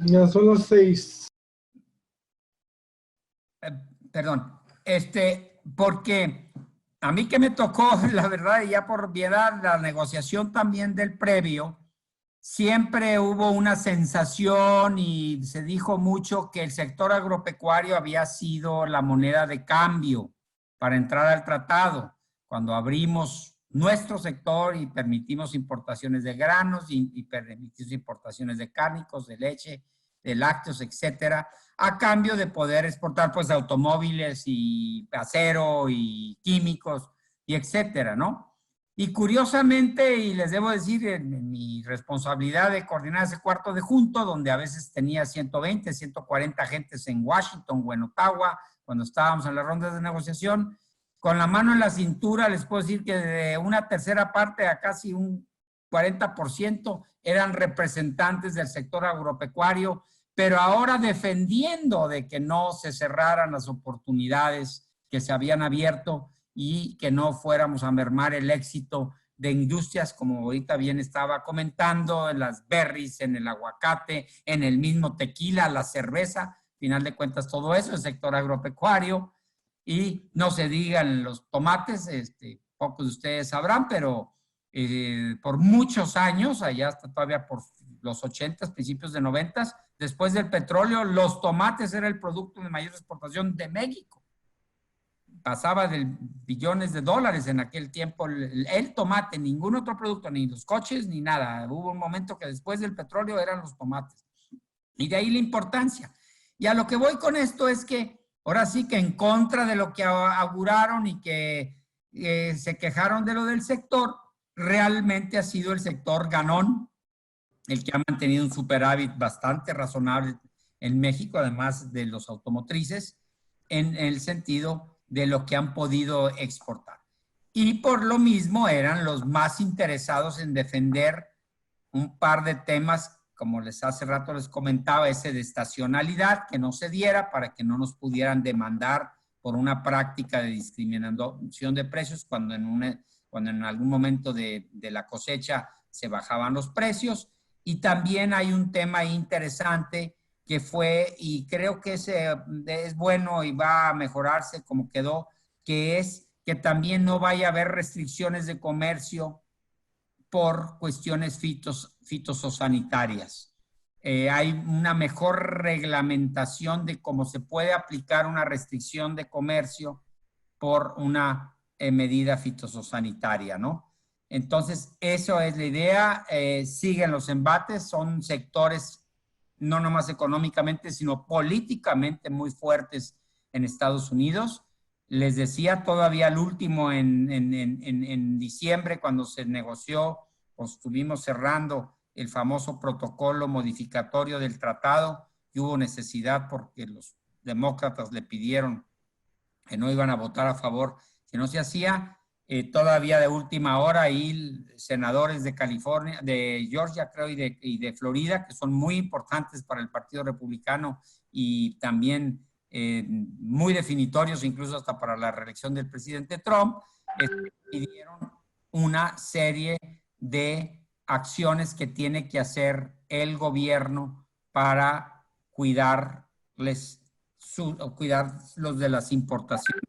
Ya son las 6. Perdón. Porque a mí que me tocó, la verdad, y ya por obviedad, la negociación también del previo, siempre hubo una sensación y se dijo mucho que el sector agropecuario había sido la moneda de cambio para entrar al tratado. Cuando abrimos nuestro sector y permitimos importaciones de granos y permitimos importaciones de cárnicos, de leche, de lácteos, etcétera, a cambio de poder exportar pues automóviles y acero y químicos y etcétera, ¿no? Y curiosamente, y les debo decir, en mi responsabilidad de coordinar ese cuarto de junto, donde a veces tenía 120, 140 agentes en Washington o en Ottawa, cuando estábamos en las rondas de negociación, con la mano en la cintura, les puedo decir que de una tercera parte a casi un 40% eran representantes del sector agropecuario, pero ahora defendiendo de que no se cerraran las oportunidades que se habían abierto y que no fuéramos a mermar el éxito de industrias, como ahorita bien estaba comentando, en las berries, en el aguacate, en el mismo tequila, la cerveza, al final de cuentas todo eso, el sector agropecuario, y no se digan los tomates, pocos de ustedes sabrán, pero por muchos años, allá hasta todavía por los 80s, principios de 90s, después del petróleo, los tomates era el producto de mayor exportación de México. Pasaba de billones de dólares en aquel tiempo el tomate, ningún otro producto, ni los coches, ni nada. Hubo un momento que después del petróleo eran los tomates. Y de ahí la importancia. Y a lo que voy con esto es que ahora sí que en contra de lo que auguraron y que se quejaron de lo del sector, realmente ha sido el sector ganón el que ha mantenido un superávit bastante razonable en México, además de los automotrices, en el sentido de lo que han podido exportar. Y por lo mismo eran los más interesados en defender un par de temas, como les hace rato les comentaba, ese de estacionalidad, que no se diera para que no nos pudieran demandar por una práctica de discriminación de precios cuando en algún momento de la cosecha se bajaban los precios. Y también hay un tema interesante que fue, y creo que es bueno y va a mejorarse como quedó, que es que también no vaya a haber restricciones de comercio por cuestiones fitosanitarias. Hay una mejor reglamentación de cómo se puede aplicar una restricción de comercio por una medida fitosanitaria, ¿no? Entonces, eso es la idea. Siguen los embates, son sectores no nomás económicamente, sino políticamente muy fuertes en Estados Unidos. Les decía todavía al último en diciembre, cuando se negoció o estuvimos cerrando el famoso protocolo modificatorio del tratado, y hubo necesidad porque los demócratas le pidieron que no iban a votar a favor, que no se hacía. Todavía de última hora, ahí senadores de California, de Georgia, creo, y de Florida, que son muy importantes para el Partido Republicano y también muy definitorios, incluso hasta para la reelección del presidente Trump, pidieron una serie de acciones que tiene que hacer el gobierno para cuidarlos de las importaciones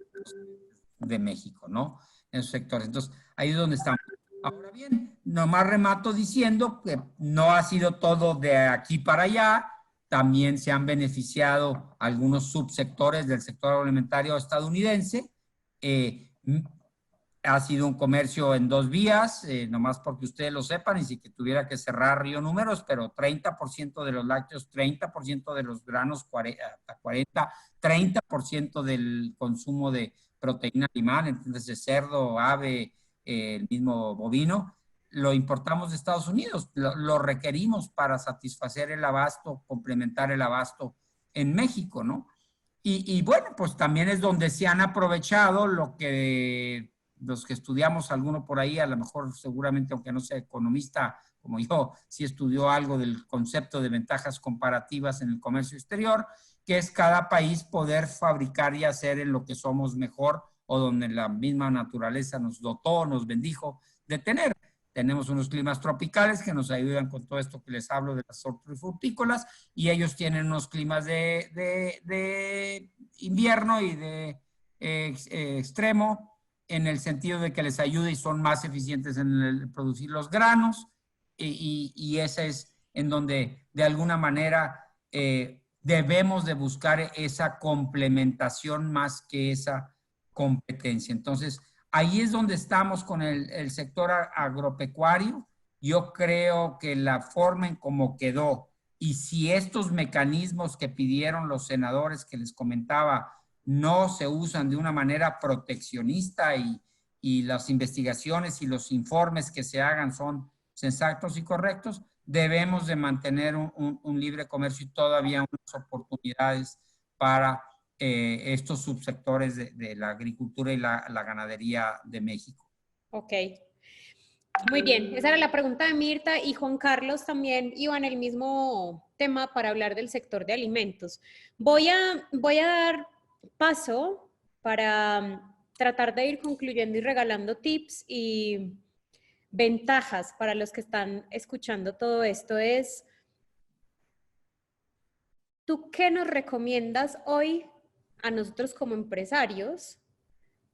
de México, ¿no? En esos sectores. Entonces, ahí es donde estamos. Ahora bien, nomás remato diciendo que no ha sido todo de aquí para allá, también se han beneficiado algunos subsectores del sector agroalimentario estadounidense. Ha sido un comercio en dos vías, nomás porque ustedes lo sepan, y si que tuviera que cerrar Río números, pero 30% de los lácteos, 30% de los granos, 40, 30% del consumo de proteína animal, entonces de cerdo, ave, el mismo bovino, lo importamos de Estados Unidos, lo requerimos para satisfacer el abasto, complementar el abasto en México, ¿no? Y bueno, pues también es donde se han aprovechado lo que los que estudiamos alguno por ahí, a lo mejor seguramente, aunque no sea economista como yo, sí estudió algo del concepto de ventajas comparativas en el comercio exterior, que es cada país poder fabricar y hacer en lo que somos mejor o donde la misma naturaleza nos dotó, nos bendijo de tener. Tenemos unos climas tropicales que nos ayudan con todo esto que les hablo de las hortifrutícolas, y ellos tienen unos climas de invierno y de extremo, en el sentido de que les ayuda y son más eficientes en el producir los granos, y ese es en donde de alguna manera debemos de buscar esa complementación más que esa competencia. Entonces, ahí es donde estamos con el sector agropecuario. Yo creo que la forma en cómo quedó, y si estos mecanismos que pidieron los senadores que les comentaba no se usan de una manera proteccionista, y las investigaciones y los informes que se hagan son sensatos y correctos, debemos de mantener un libre comercio y todavía unas oportunidades para estos subsectores de la agricultura y la ganadería de México. Ok. Muy bien, esa era la pregunta de Mirta, y Juan Carlos también iba en el mismo tema para hablar del sector de alimentos. Voy a dar paso para tratar de ir concluyendo y regalando tips y ventajas para los que están escuchando todo esto. ¿Tú qué nos recomiendas hoy a nosotros como empresarios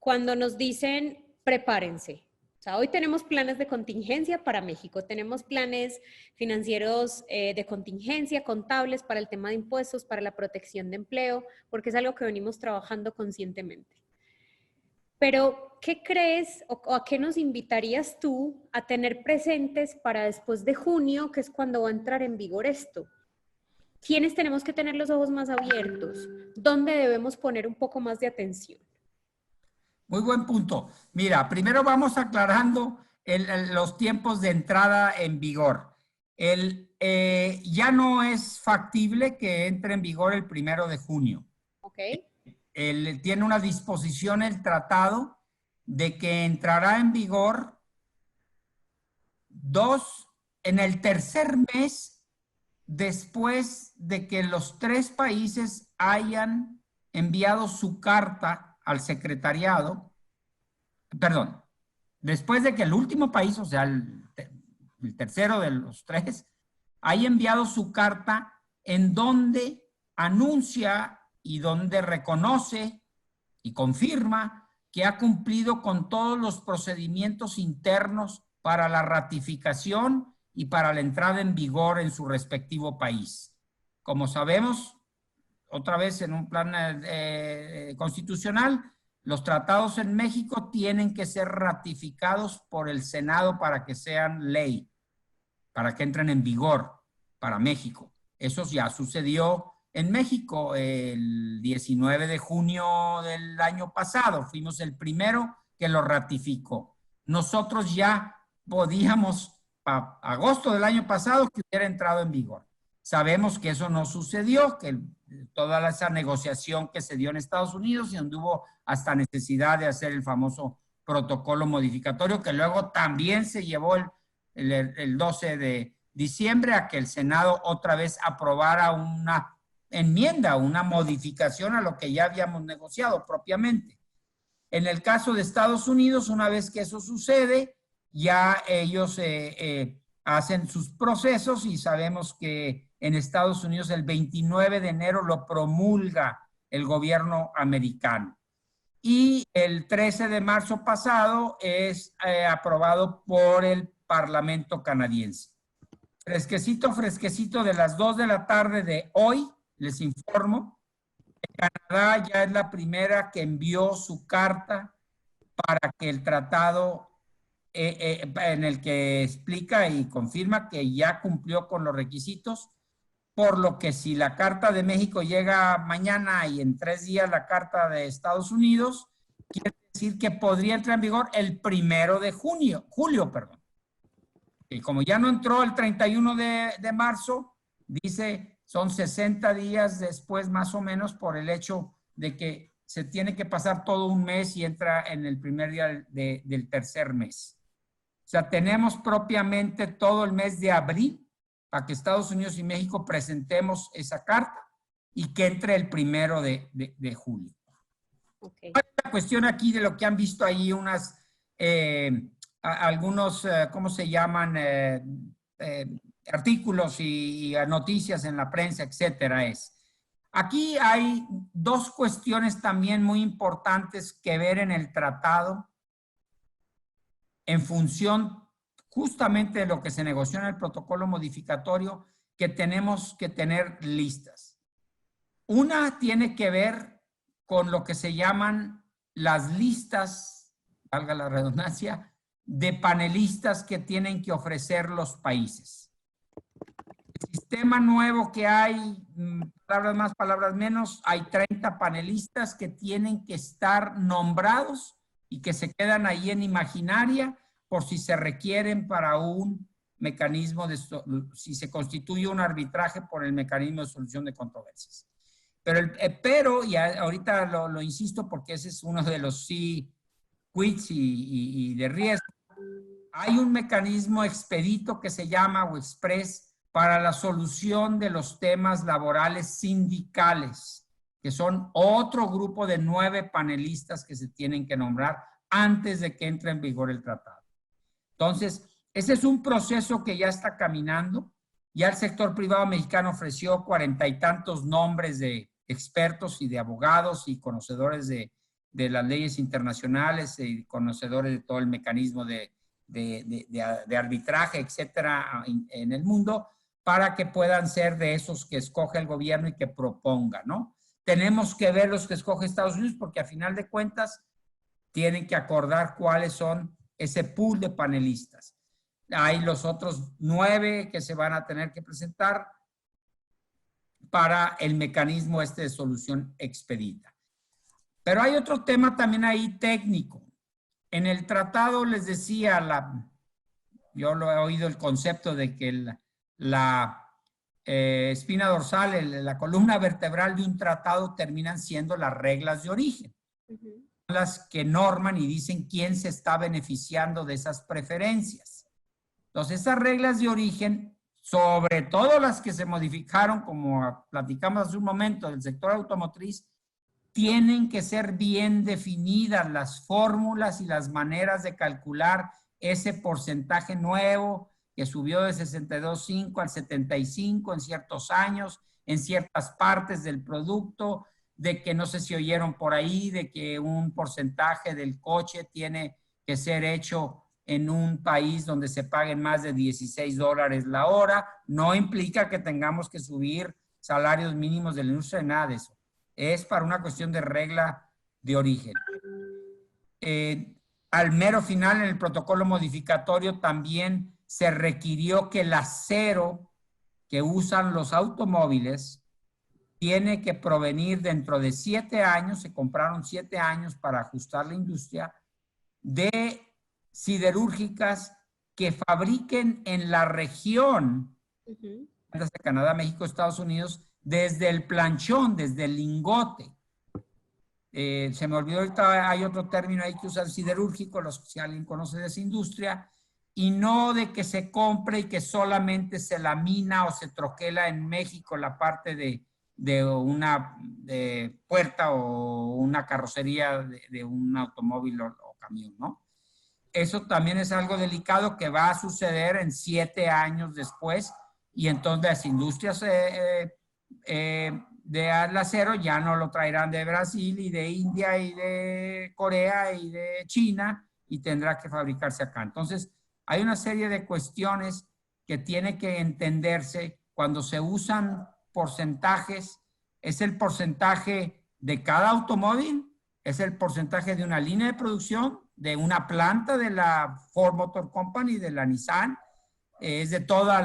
cuando nos dicen prepárense? O sea, hoy tenemos planes de contingencia para México, tenemos planes financieros de contingencia, contables para el tema de impuestos, para la protección de empleo, porque es algo que venimos trabajando conscientemente. Pero, ¿qué crees o a qué nos invitarías tú a tener presentes para después de junio, que es cuando va a entrar en vigor esto? ¿Quiénes tenemos que tener los ojos más abiertos? ¿Dónde debemos poner un poco más de atención? Muy buen punto. Mira, primero vamos aclarando los tiempos de entrada en vigor. Ya no es factible que entre en vigor el 1 de junio. Ok. Tiene una disposición el tratado de que entrará en vigor en el tercer mes después de que los 3 países hayan enviado su carta al secretariado, perdón, después de que el último país, o sea, el tercero de los 3, haya enviado su carta en donde anuncia y donde reconoce y confirma que ha cumplido con todos los procedimientos internos para la ratificación y para la entrada en vigor en su respectivo país. Como sabemos, otra vez en un plan constitucional, los tratados en México tienen que ser ratificados por el Senado para que sean ley, para que entren en vigor para México. Eso ya sucedió en México el 19 de junio del año pasado. Fuimos el primero que lo ratificó. Nosotros ya podíamos, a agosto del año pasado, que hubiera entrado en vigor. Sabemos que eso no sucedió, que toda esa negociación que se dio en Estados Unidos, y donde hubo hasta necesidad de hacer el famoso protocolo modificatorio, que luego también se llevó el 12 de diciembre a que el Senado otra vez aprobara una enmienda, una modificación a lo que ya habíamos negociado propiamente. En el caso de Estados Unidos, una vez que eso sucede, ya ellos hacen sus procesos, y sabemos que en Estados Unidos el 29 de enero lo promulga el gobierno americano. Y el 13 de marzo pasado es aprobado por el Parlamento canadiense. Fresquecito, fresquecito, de las 2 de la tarde de hoy, les informo, que Canadá ya es la primera que envió su carta para que el tratado en el que explica y confirma que ya cumplió con los requisitos, por lo que si la carta de México llega mañana y en 3 días la carta de Estados Unidos, quiere decir que podría entrar en vigor el 1 de julio. Y como ya no entró el 31 de marzo, dice, son 60 días después más o menos, por el hecho de que se tiene que pasar todo un mes y entra en el primer día del tercer mes. O sea, tenemos propiamente todo el mes de abril para que Estados Unidos y México presentemos esa carta, y que entre el 1 de julio. Okay. La cuestión aquí de lo que han visto ahí algunos, ¿cómo se llaman? Artículos y noticias en la prensa, etcétera, aquí hay dos cuestiones también muy importantes que ver en el tratado en función justamente de lo que se negoció en el protocolo modificatorio que tenemos que tener listas. Una tiene que ver con lo que se llaman las listas, valga la redundancia, de panelistas que tienen que ofrecer los países. El sistema nuevo que hay, palabras más, palabras menos, hay 30 panelistas que tienen que estar nombrados y que se quedan ahí en imaginaria por si se requieren para un mecanismo si se constituye un arbitraje por el mecanismo de solución de controversias. Pero y ahorita lo insisto porque ese es uno de los quits y de riesgo. Hay un mecanismo expedito que se llama o express para la solución de los temas laborales sindicales, que son otro grupo de 9 panelistas que se tienen que nombrar antes de que entre en vigor el tratado. Entonces, ese es un proceso que ya está caminando. Ya el sector privado mexicano ofreció 40 y tantos nombres de expertos y de abogados y conocedores de las leyes internacionales y conocedores de todo el mecanismo de arbitraje, etcétera, en el mundo, para que puedan ser de esos que escoge el gobierno y que proponga, ¿no? Tenemos que ver los que escoge Estados Unidos porque a final de cuentas tienen que acordar cuáles son ese pool de panelistas. Hay los otros 9 que se van a tener que presentar para el mecanismo de solución expedita. Pero hay otro tema también ahí técnico. En el tratado les decía, yo lo he oído el concepto de que la espina dorsal, la columna vertebral de un tratado terminan siendo las reglas de origen. Las que norman y dicen quién se está beneficiando de esas preferencias. Entonces, esas reglas de origen, sobre todo las que se modificaron, como platicamos hace un momento, del sector automotriz, tienen que ser bien definidas las fórmulas y las maneras de calcular ese porcentaje nuevo que subió de 62.5 al 75 en ciertos años, en ciertas partes del producto, de que no sé si oyeron por ahí, de que un porcentaje del coche tiene que ser hecho en un país donde se paguen más de $16 la hora. No implica que tengamos que subir salarios mínimos de la industria, nada de eso. Es para una cuestión de regla de origen. Al mero final, en el protocolo modificatorio, también se requirió que el acero que usan los automóviles tiene que provenir dentro de 7 años, se compraron 7 años para ajustar la industria, de siderúrgicas que fabriquen en la región, desde Canadá, México, Estados Unidos, desde el planchón, desde el lingote. Se me olvidó ahorita, hay otro término ahí que usan siderúrgico, si alguien conoce de esa industria, y no de que se compre y que solamente se lamina o se troquela en México la parte de una puerta o una carrocería de un automóvil o camión, ¿no? Eso también es algo delicado que va a suceder en 7 años después, y entonces las industrias de acero ya no lo traerán de Brasil y de India y de Corea y de China y tendrá que fabricarse acá. Entonces, hay una serie de cuestiones que tiene que entenderse cuando se usan porcentajes. Es el porcentaje de cada automóvil, es el porcentaje de una línea de producción, de una planta de la Ford Motor Company, de la Nissan, es de todas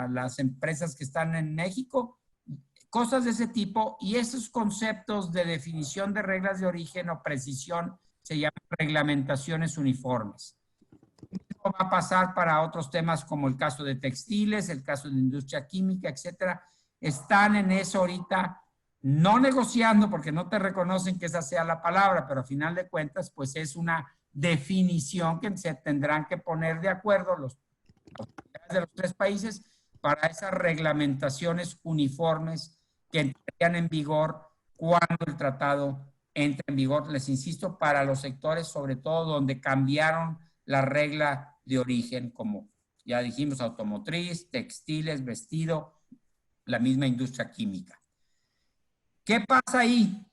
las empresas que están en México, cosas de ese tipo, y esos conceptos de definición de reglas de origen o precisión se llaman reglamentaciones uniformes. Esto va a pasar para otros temas como el caso de textiles, el caso de la industria química, etcétera. Están en eso ahorita, no negociando porque no te reconocen que esa sea la palabra, pero a final de cuentas, pues es una definición que se tendrán que poner de acuerdo los de los 3 países para esas reglamentaciones uniformes que entrarían en vigor cuando el tratado entre en vigor, les insisto, para los sectores, sobre todo donde cambiaron la regla de origen, como ya dijimos, automotriz, textiles, vestido, la misma industria química. ¿Qué pasa ahí?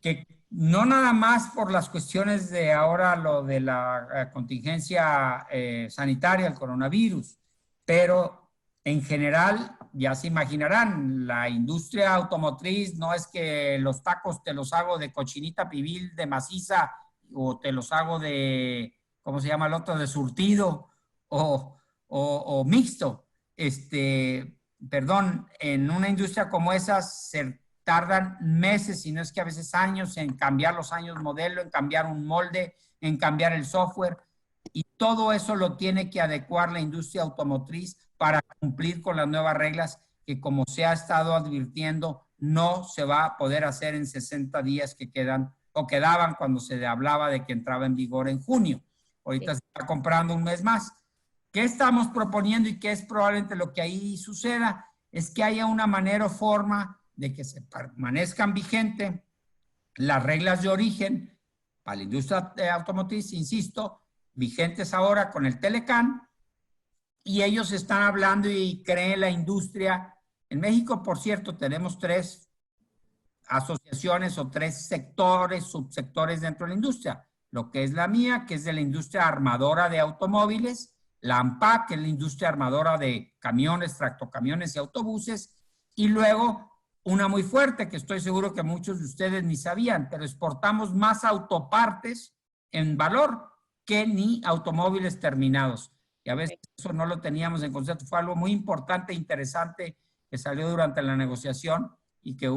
Que no nada más por las cuestiones de ahora lo de la contingencia sanitaria, el coronavirus, pero en general, ya se imaginarán, la industria automotriz no es que los tacos te los hago de cochinita pibil, de maciza, o te los hago de, ¿cómo se llama el otro? De surtido o mixto. Perdón, en una industria como esa se tardan meses, si no es que a veces años, en cambiar los años modelo, en cambiar un molde, en cambiar el software. Y todo eso lo tiene que adecuar la industria automotriz para cumplir con las nuevas reglas que, como se ha estado advirtiendo, no se va a poder hacer en 60 días que quedan o quedaban cuando se hablaba de que entraba en vigor en junio. Ahorita se está comprando un mes más. ¿Qué estamos proponiendo y qué es probablemente lo que ahí suceda? Es que haya una manera o forma de que se permanezcan vigentes las reglas de origen para la industria automotriz, insisto, vigentes ahora con el Telecán, y ellos están hablando y creen la industria. En México, por cierto, tenemos 3 asociaciones o 3 sectores, subsectores dentro de la industria. Lo que es la mía, que es de la industria armadora de automóviles, la AMPA, que es la industria armadora de camiones, tractocamiones y autobuses, y luego una muy fuerte, que estoy seguro que muchos de ustedes ni sabían, pero exportamos más autopartes en valor que ni automóviles terminados. Y a veces eso no lo teníamos en concepto. Fue algo muy importante e interesante que salió durante la negociación y que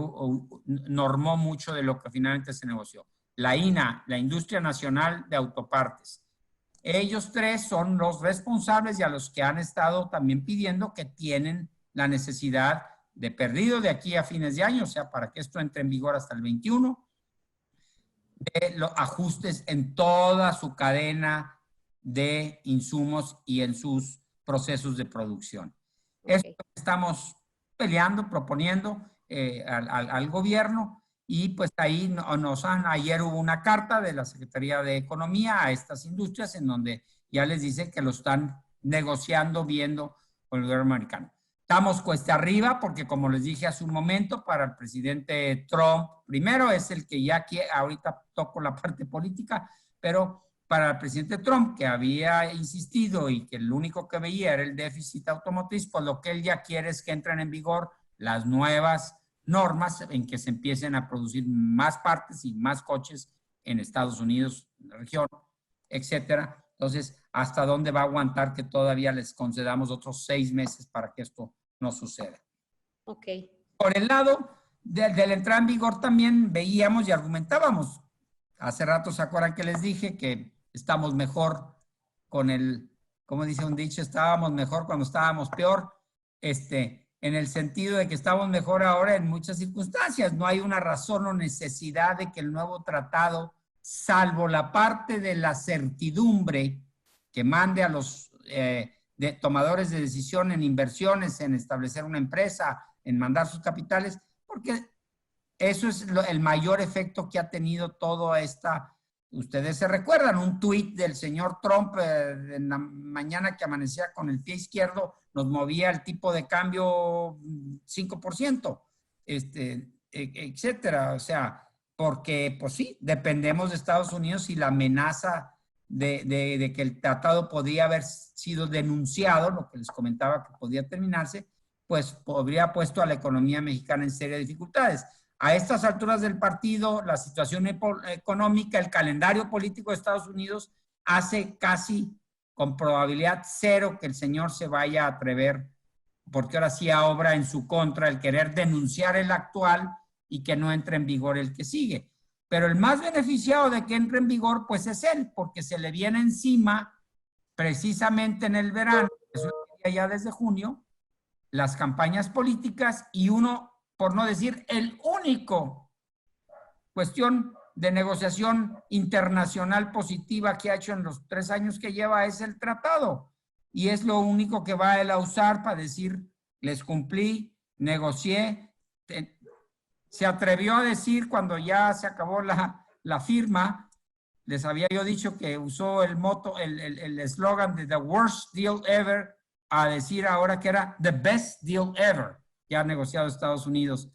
normó mucho de lo que finalmente se negoció. La INA, la Industria Nacional de Autopartes. Ellos 3 son los responsables y a los que han estado también pidiendo que tienen la necesidad de perdido de aquí a fines de año, o sea, para que esto entre en vigor hasta el 21, de los ajustes en toda su cadena de insumos y en sus procesos de producción. Okay. Esto estamos peleando, proponiendo al gobierno, y pues ahí ayer hubo una carta de la Secretaría de Economía a estas industrias en donde ya les dice que lo están negociando, viendo con el gobierno americano. Estamos cuesta arriba porque, como les dije hace un momento, para el presidente Trump, primero es el que ya quiere, ahorita toco la parte política, pero para el presidente Trump, que había insistido y que el único que veía era el déficit automotriz, pues lo que él ya quiere es que entren en vigor las nuevas normas en que se empiecen a producir más partes y más coches en Estados Unidos, en la región, etcétera. Entonces, ¿hasta dónde va a aguantar que todavía les concedamos otros 6 meses para que esto no suceda? Ok. Por el lado de la entrada en vigor también veíamos y argumentábamos. Hace rato se acuerdan que les dije que estamos mejor con el, como dice un dicho, estábamos mejor cuando estábamos peor, en el sentido de que estamos mejor ahora en muchas circunstancias. No hay una razón o necesidad de que el nuevo tratado, salvo la parte de la certidumbre que mande a los tomadores de decisión en inversiones, en establecer una empresa, en mandar sus capitales, porque eso es el mayor efecto que ha tenido toda esta. Ustedes se recuerdan un tuit del señor Trump en la mañana que amanecía con el pie izquierdo, nos movía el tipo de cambio 5%, etcétera. O sea, porque pues sí, dependemos de Estados Unidos, y la amenaza de que el tratado podría haber sido denunciado, lo que les comentaba que podía terminarse, pues podría puesto a la economía mexicana en serias dificultades. A estas alturas del partido, la situación económica, el calendario político de Estados Unidos hace casi con probabilidad 0 que el señor se vaya a atrever, porque ahora sí obra en su contra el querer denunciar el actual y que no entre en vigor el que sigue. Pero el más beneficiado de que entre en vigor, pues es él, porque se le viene encima precisamente en el verano, eso ya desde junio, las campañas políticas, y uno, por no decir el único cuestión de negociación internacional positiva que ha hecho en los 3 años que lleva es el tratado. Y es lo único que va él a usar para decir, les cumplí, negocié, se atrevió a decir cuando ya se acabó la firma, les había yo dicho que usó el moto, el eslogan de The Worst Deal Ever, a decir ahora que era The Best Deal Ever, que ha negociado Estados Unidos,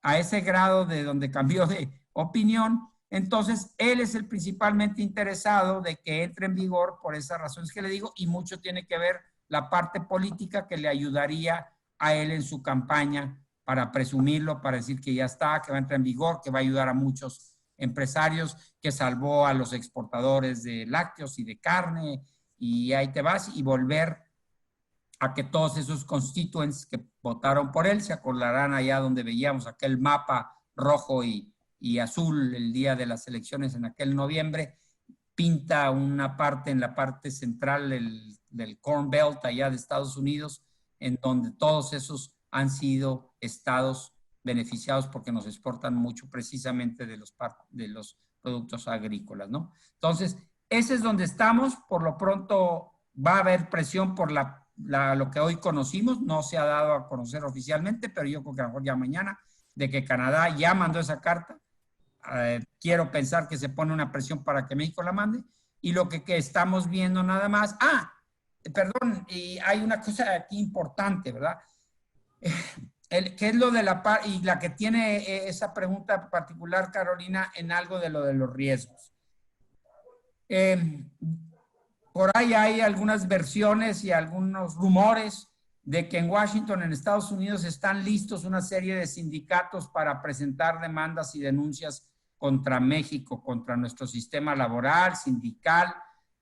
a ese grado de donde cambió de opinión. Entonces, él es el principalmente interesado de que entre en vigor por esas razones que le digo, y mucho tiene que ver la parte política que le ayudaría a él en su campaña para presumirlo, para decir que ya está, que va a entrar en vigor, que va a ayudar a muchos empresarios, que salvó a los exportadores de lácteos y de carne, y ahí te vas, y volver a que todos esos constituents que votaron por él se acordarán allá donde veíamos aquel mapa rojo y azul el día de las elecciones en aquel noviembre, pinta una parte en la parte central del Corn Belt allá de Estados Unidos, en donde todos esos han sido estados beneficiados porque nos exportan mucho precisamente de los productos agrícolas, ¿no? Entonces, ese es donde estamos. Por lo pronto va a haber presión por lo que hoy conocimos, no se ha dado a conocer oficialmente, pero yo creo que a lo mejor ya mañana, de que Canadá ya mandó esa carta. Quiero pensar que se pone una presión para que México la mande, y lo que estamos viendo nada más. Perdón, y hay una cosa aquí importante, ¿verdad? ¿Qué es lo de y la que tiene esa pregunta particular, Carolina, en algo de lo de los riesgos? Por ahí hay algunas versiones y algunos rumores de que en Washington, en Estados Unidos, están listos una serie de sindicatos para presentar demandas y denuncias contra México, contra nuestro sistema laboral, sindical,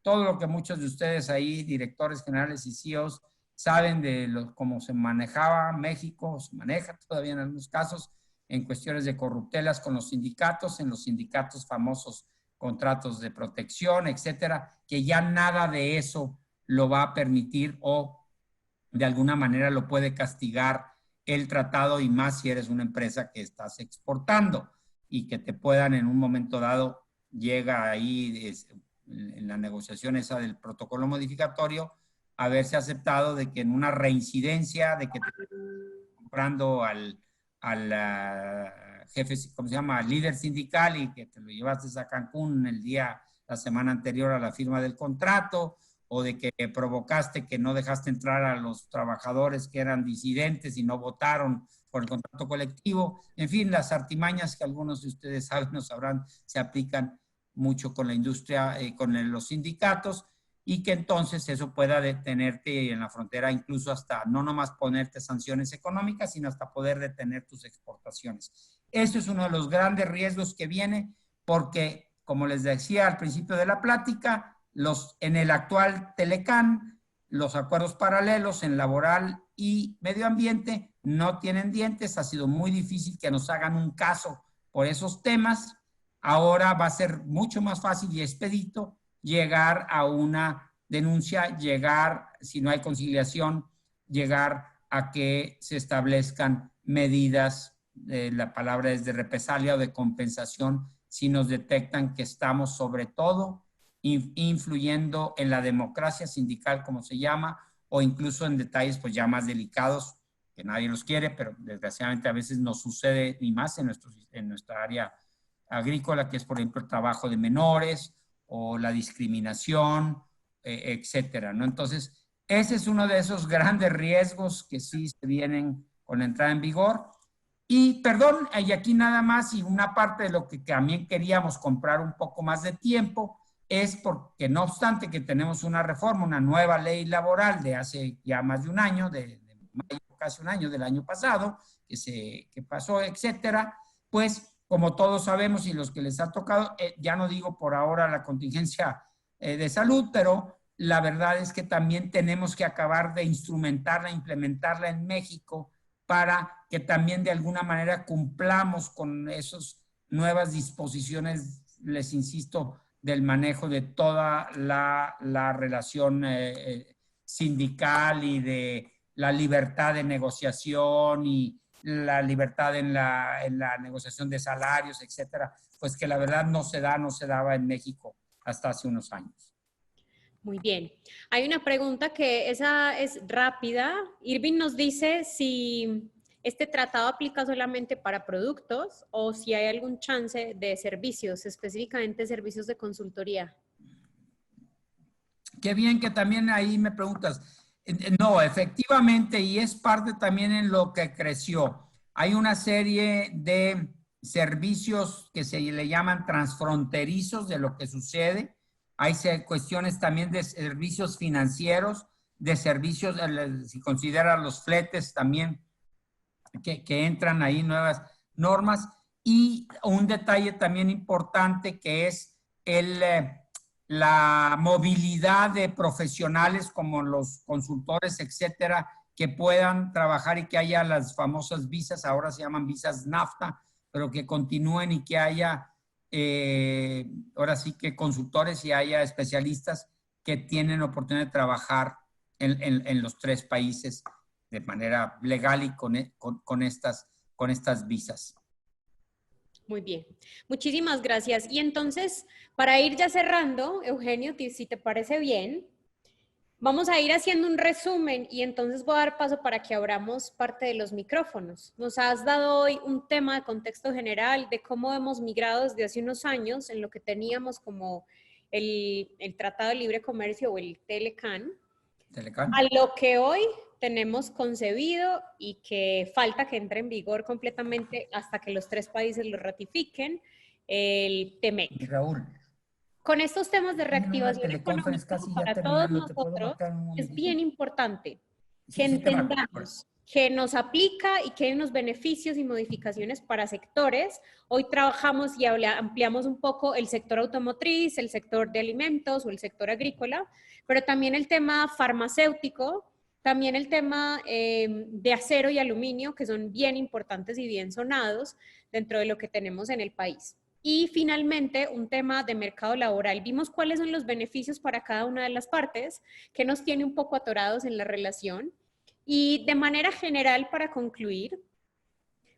todo lo que muchos de ustedes ahí, directores generales y CEOs, saben de cómo se manejaba México, se maneja todavía en algunos casos, en cuestiones de corruptelas con los sindicatos, en los sindicatos famosos contratos de protección, etcétera, que ya nada de eso lo va a permitir o de alguna manera lo puede castigar el tratado, y más si eres una empresa que estás exportando y que te puedan en un momento dado, llega ahí en la negociación esa del protocolo modificatorio, haberse aceptado de que en una reincidencia, de que te comprando al jefe, ¿cómo se llama?, líder sindical, y que te lo llevaste a Cancún la semana anterior a la firma del contrato, o de que provocaste que no dejaste entrar a los trabajadores que eran disidentes y no votaron por el contrato colectivo. En fin, las artimañas que algunos de ustedes saben o sabrán se aplican mucho con la industria, con los sindicatos, y que entonces eso pueda detenerte en la frontera, incluso hasta no nomás ponerte sanciones económicas, sino hasta poder detener tus exportaciones. Eso es uno de los grandes riesgos que viene, porque, como les decía al principio de la plática, en el actual Telecán, los acuerdos paralelos en laboral y medio ambiente no tienen dientes. Ha sido muy difícil que nos hagan un caso por esos temas. Ahora va a ser mucho más fácil y expedito llegar a una denuncia, si no hay conciliación, llegar a que se establezcan medidas, la palabra es de represalia o de compensación, si nos detectan que estamos sobre todo influyendo en la democracia sindical, como se llama, o incluso en detalles pues ya más delicados, que nadie los quiere, pero desgraciadamente a veces nos sucede, y más en nuestra área agrícola, que es por ejemplo el trabajo de menores, o la discriminación, etcétera, ¿no? Entonces, ese es uno de esos grandes riesgos que sí se vienen con la entrada en vigor. Y perdón, y aquí nada más, y una parte de lo que también queríamos comprar un poco más de tiempo, es porque no obstante que tenemos una reforma, una nueva ley laboral de hace ya más de un año, de mayo, casi un año del año pasado, que pasó, etcétera, pues como todos sabemos y los que les ha tocado, ya no digo por ahora la contingencia de salud, pero la verdad es que también tenemos que acabar de instrumentarla, implementarla en México, para que también de alguna manera cumplamos con esas nuevas disposiciones, les insisto, del manejo de toda la relación sindical, y de la libertad de negociación y la libertad en la negociación de salarios, etcétera, pues que la verdad no se daba en México hasta hace unos años. Muy bien. Hay una pregunta que esa es rápida. Irving nos dice si ¿este tratado aplica solamente para productos o si hay algún chance de servicios, específicamente servicios de consultoría? Qué bien que también ahí me preguntas. No, efectivamente, y es parte también en lo que creció. Hay una serie de servicios que se le llaman transfronterizos de lo que sucede. Hay cuestiones también de servicios financieros, de servicios, si consideran los fletes también, que entran ahí nuevas normas. Y un detalle también importante que es la movilidad de profesionales como los consultores, etcétera, que puedan trabajar y que haya las famosas visas, ahora se llaman visas NAFTA, pero que continúen y que haya, ahora sí que consultores y haya especialistas que tienen oportunidad de trabajar en los 3 países de manera legal y con estas visas. Muy bien, muchísimas gracias. Y entonces, para ir ya cerrando, Eugenio, si te parece bien, vamos a ir haciendo un resumen y entonces voy a dar paso para que abramos parte de los micrófonos. Nos has dado hoy un tema de contexto general de cómo hemos migrado desde hace unos años en lo que teníamos como el Tratado de Libre Comercio o el TLCAN, a lo que hoy tenemos concebido y que falta que entre en vigor completamente hasta que los 3 países lo ratifiquen, el TEMEC. Raúl. Con estos temas de reactivación económica para todos nosotros es bien importante que entendamos que nos aplica y que hay unos beneficios y modificaciones para sectores. Hoy trabajamos y ampliamos un poco el sector automotriz, el sector de alimentos o el sector agrícola, pero también el tema farmacéutico, también el tema de acero y aluminio, que son bien importantes y bien sonados dentro de lo que tenemos en el país. Y finalmente, un tema de mercado laboral. Vimos cuáles son los beneficios para cada una de las partes, que nos tiene un poco atorados en la relación. Y de manera general, para concluir,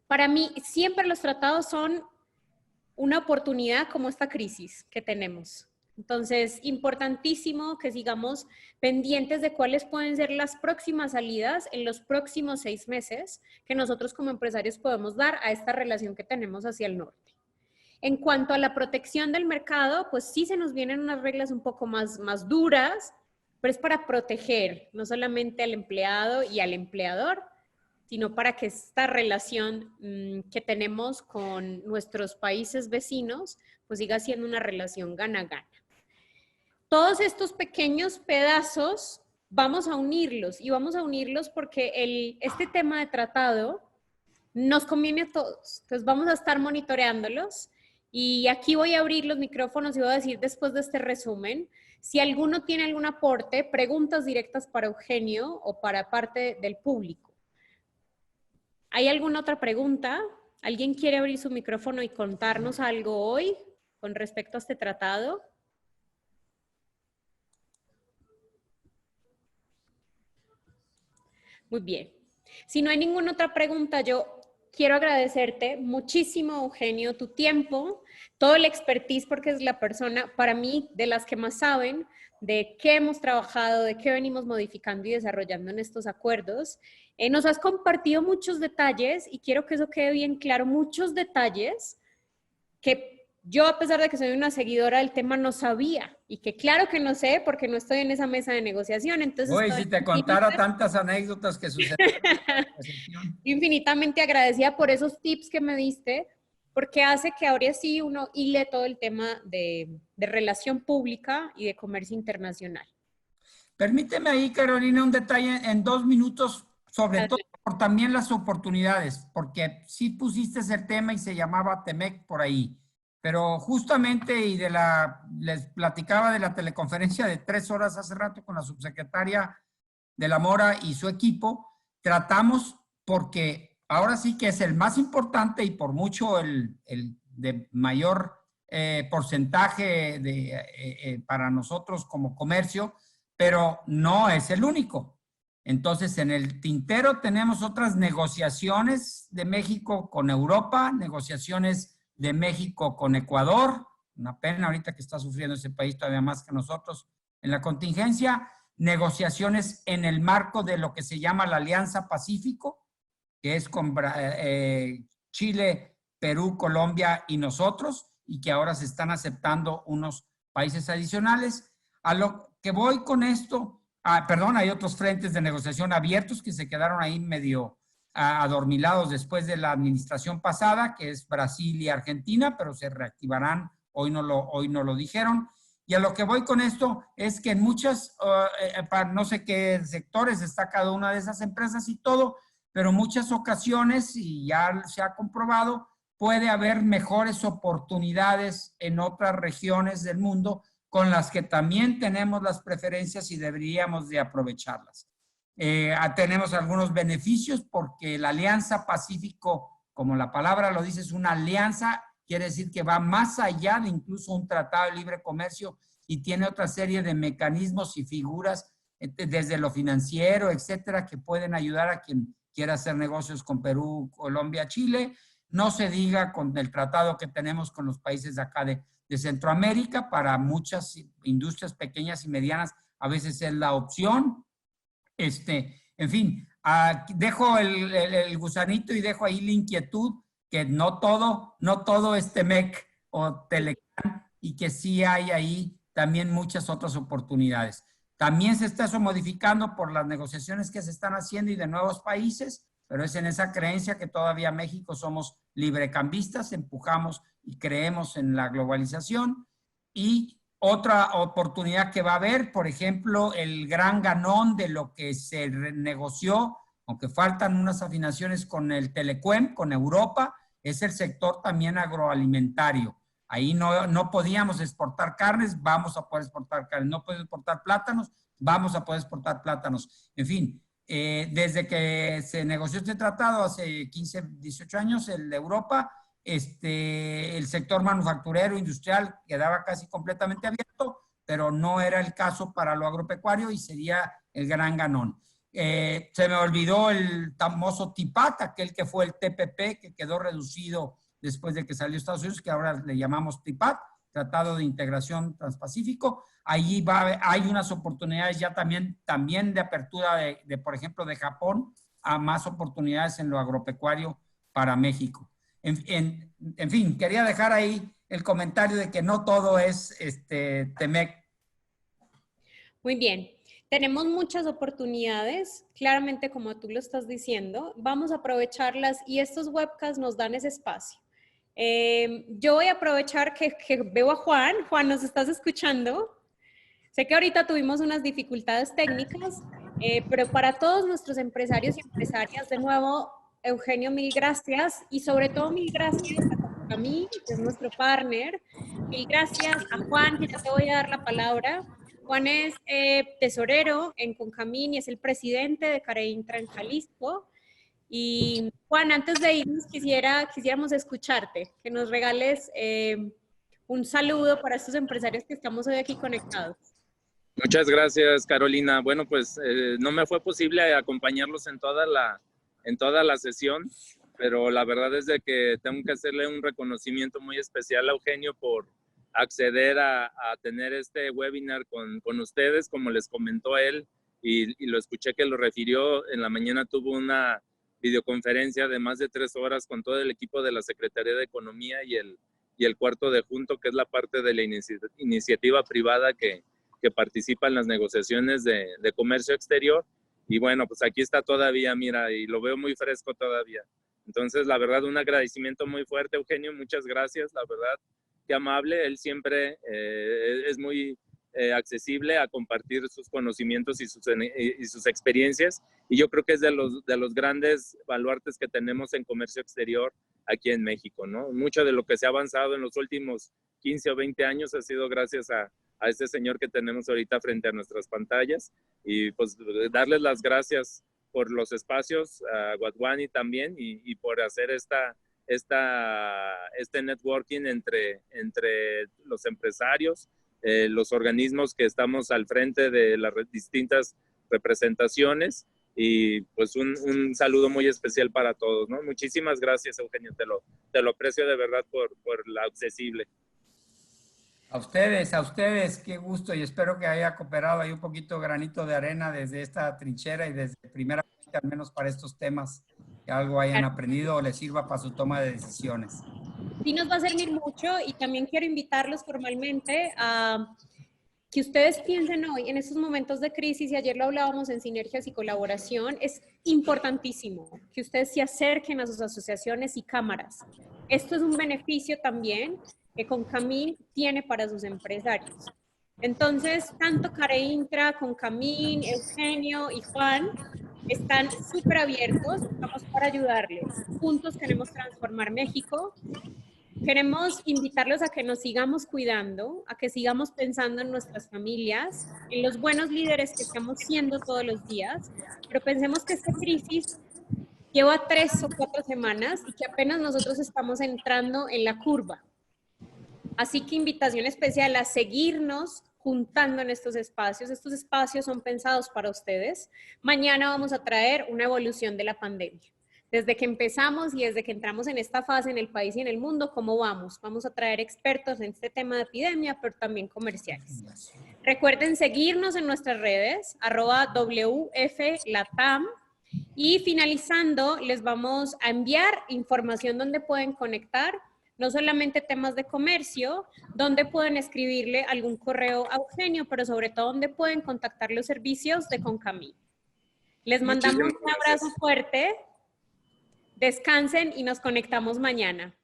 para mí siempre los tratados son una oportunidad como esta crisis que tenemos. Entonces, importantísimo que sigamos pendientes de cuáles pueden ser las próximas salidas en los próximos 6 meses que nosotros como empresarios podemos dar a esta relación que tenemos hacia el norte. En cuanto a la protección del mercado, pues sí se nos vienen unas reglas un poco más duras, pero es para proteger no solamente al empleado y al empleador, sino para que esta relación que tenemos con nuestros países vecinos, pues siga siendo una relación gana-gana. Todos estos pequeños pedazos vamos a unirlos y vamos a unirlos porque este tema de tratado nos conviene a todos. Entonces vamos a estar monitoreándolos y aquí voy a abrir los micrófonos y voy a decir después de este resumen, si alguno tiene algún aporte, preguntas directas para Eugenio o para parte del público. ¿Hay alguna otra pregunta? ¿Alguien quiere abrir su micrófono y contarnos algo hoy con respecto a este tratado? Muy bien. Si no hay ninguna otra pregunta, yo quiero agradecerte muchísimo, Eugenio, tu tiempo, todo el expertise, porque es la persona, para mí, de las que más saben de qué hemos trabajado, de qué venimos modificando y desarrollando en estos acuerdos. Nos has compartido muchos detalles y quiero que eso quede bien claro, muchos detalles que yo, a pesar de que soy una seguidora del tema, no sabía y que claro que no sé porque no estoy en esa mesa de negociación. Entonces, Uy, si te contara tantas anécdotas que sucedieron. Infinitamente agradecida por esos tips que me diste, porque hace que ahora sí uno hile todo el tema de relación pública y de comercio internacional. Permíteme ahí, Carolina, un detalle en 2 minutos, sobre todo por también las oportunidades, porque sí pusiste ese tema y se llamaba TEMEC por ahí. Pero justamente, y les platicaba de la teleconferencia de 3 horas hace rato con la subsecretaria de la Mora y su equipo, tratamos porque ahora sí que es el más importante y por mucho el de mayor porcentaje para nosotros como comercio, pero no es el único. Entonces, en el tintero tenemos otras negociaciones de México con Europa, negociaciones de México con Ecuador, una pena ahorita que está sufriendo ese país todavía más que nosotros en la contingencia, negociaciones en el marco de lo que se llama la Alianza Pacífico, que es con Chile, Perú, Colombia y nosotros, y que ahora se están aceptando unos países adicionales. A lo que voy con esto, perdón, hay otros frentes de negociación abiertos que se quedaron ahí medio adormilados después de la administración pasada, que es Brasil y Argentina, pero se reactivarán, hoy no lo dijeron. Y a lo que voy con esto es que en muchas, para no sé qué sectores está cada una de esas empresas y todo, pero muchas ocasiones, y ya se ha comprobado, puede haber mejores oportunidades en otras regiones del mundo con las que también tenemos las preferencias y deberíamos de aprovecharlas. Tenemos algunos beneficios porque la Alianza Pacífico, como la palabra lo dice, es una alianza, quiere decir que va más allá de incluso un tratado de libre comercio y tiene otra serie de mecanismos y figuras desde lo financiero, etcétera, que pueden ayudar a quien quiera hacer negocios con Perú, Colombia, Chile. No se diga con el tratado que tenemos con los países de acá de Centroamérica. Para muchas industrias pequeñas y medianas a veces es la opción. En fin, dejo el gusanito y dejo ahí la inquietud que no todo es Temec o Telecán y que sí hay ahí también muchas otras oportunidades. También se está eso modificando por las negociaciones que se están haciendo y de nuevos países, pero es en esa creencia que todavía México somos librecambistas, empujamos y creemos en la globalización. Y otra oportunidad que va a haber, por ejemplo, el gran ganón de lo que se negoció, aunque faltan unas afinaciones con el Telecuem, con Europa, es el sector también agroalimentario. Ahí no podíamos exportar carnes, vamos a poder exportar carnes. No podemos exportar plátanos, vamos a poder exportar plátanos. En fin, desde que se negoció este tratado hace 15, 18 años, el de Europa, el sector manufacturero industrial quedaba casi completamente abierto, pero no era el caso para lo agropecuario y sería el gran ganón. Se me olvidó el famoso TIPAT, aquel que fue el TPP, que quedó reducido después de que salió Estados Unidos, que ahora le llamamos TIPAT, Tratado de Integración Transpacífico. Allí hay unas oportunidades ya también de apertura por ejemplo, de Japón a más oportunidades en lo agropecuario para México. En fin, quería dejar ahí el comentario de que no todo es Temec. Muy bien. Tenemos muchas oportunidades, claramente como tú lo estás diciendo, vamos a aprovecharlas y estos webcasts nos dan ese espacio. Yo voy a aprovechar que veo a Juan. Juan, ¿nos estás escuchando? Sé que ahorita tuvimos unas dificultades técnicas, pero para todos nuestros empresarios y empresarias, de nuevo, Eugenio, mil gracias y sobre todo mil gracias a mí, que es nuestro partner. Mil gracias a Juan, que ya te voy a dar la palabra. Juan es tesorero en Concamín y es el presidente de Careintra en Jalisco. Y Juan, antes de irnos, quisiéramos escucharte, que nos regales un saludo para estos empresarios que estamos hoy aquí conectados. Muchas gracias, Carolina. Bueno, pues no me fue posible acompañarlos en toda la sesión, pero la verdad es de que tengo que hacerle un reconocimiento muy especial a Eugenio por acceder a tener este webinar con ustedes, como les comentó él, y lo escuché que lo refirió. En la mañana tuvo una videoconferencia de más de 3 horas con todo el equipo de la Secretaría de Economía y el cuarto de junto, que es la parte de la iniciativa privada que participa en las negociaciones de comercio exterior. Y bueno, pues aquí está todavía, mira, y lo veo muy fresco todavía. Entonces, la verdad, un agradecimiento muy fuerte, Eugenio, muchas gracias, la verdad, qué amable. Él siempre es muy accesible a compartir sus conocimientos y sus experiencias, y yo creo que es de los grandes baluartes que tenemos en comercio exterior aquí en México, ¿no? Mucho de lo que se ha avanzado en los últimos 15 o 20 años ha sido gracias a este señor que tenemos ahorita frente a nuestras pantallas, y pues darles las gracias por los espacios a Wadhwani también y por hacer este networking entre los empresarios, los organismos que estamos al frente de las distintas representaciones, y pues un saludo muy especial para todos, ¿no? Muchísimas gracias, Eugenio, te lo aprecio de verdad por la accesible. A ustedes, qué gusto, y espero que haya cooperado ahí un poquito granito de arena desde esta trinchera y desde primera, al menos para estos temas que algo hayan aprendido o les sirva para su toma de decisiones. Sí nos va a servir mucho y también quiero invitarlos formalmente a que ustedes piensen hoy en estos momentos de crisis, y ayer lo hablábamos en Sinergias y Colaboración, es importantísimo que ustedes se acerquen a sus asociaciones y cámaras. Esto es un beneficio también que Concamín tiene para sus empresarios. Entonces, tanto Careintra, Concamín, Eugenio y Juan están súper abiertos, estamos para ayudarles. Juntos queremos transformar México. Queremos invitarlos a que nos sigamos cuidando, a que sigamos pensando en nuestras familias, en los buenos líderes que estamos siendo todos los días, pero pensemos que esta crisis lleva 3 o 4 semanas y que apenas nosotros estamos entrando en la curva. Así que invitación especial a seguirnos juntando en estos espacios. Estos espacios son pensados para ustedes. Mañana vamos a traer una evolución de la pandemia. Desde que empezamos y desde que entramos en esta fase en el país y en el mundo, ¿cómo vamos? Vamos a traer expertos en este tema de epidemia, pero también comerciales. Recuerden seguirnos en nuestras redes, @WFLatam. Y finalizando, les vamos a enviar información donde pueden conectar, no solamente temas de comercio, donde pueden escribirle algún correo a Eugenio, pero sobre todo donde pueden contactar los servicios de Concamín. Les mandamos un abrazo fuerte. Descansen y nos conectamos mañana.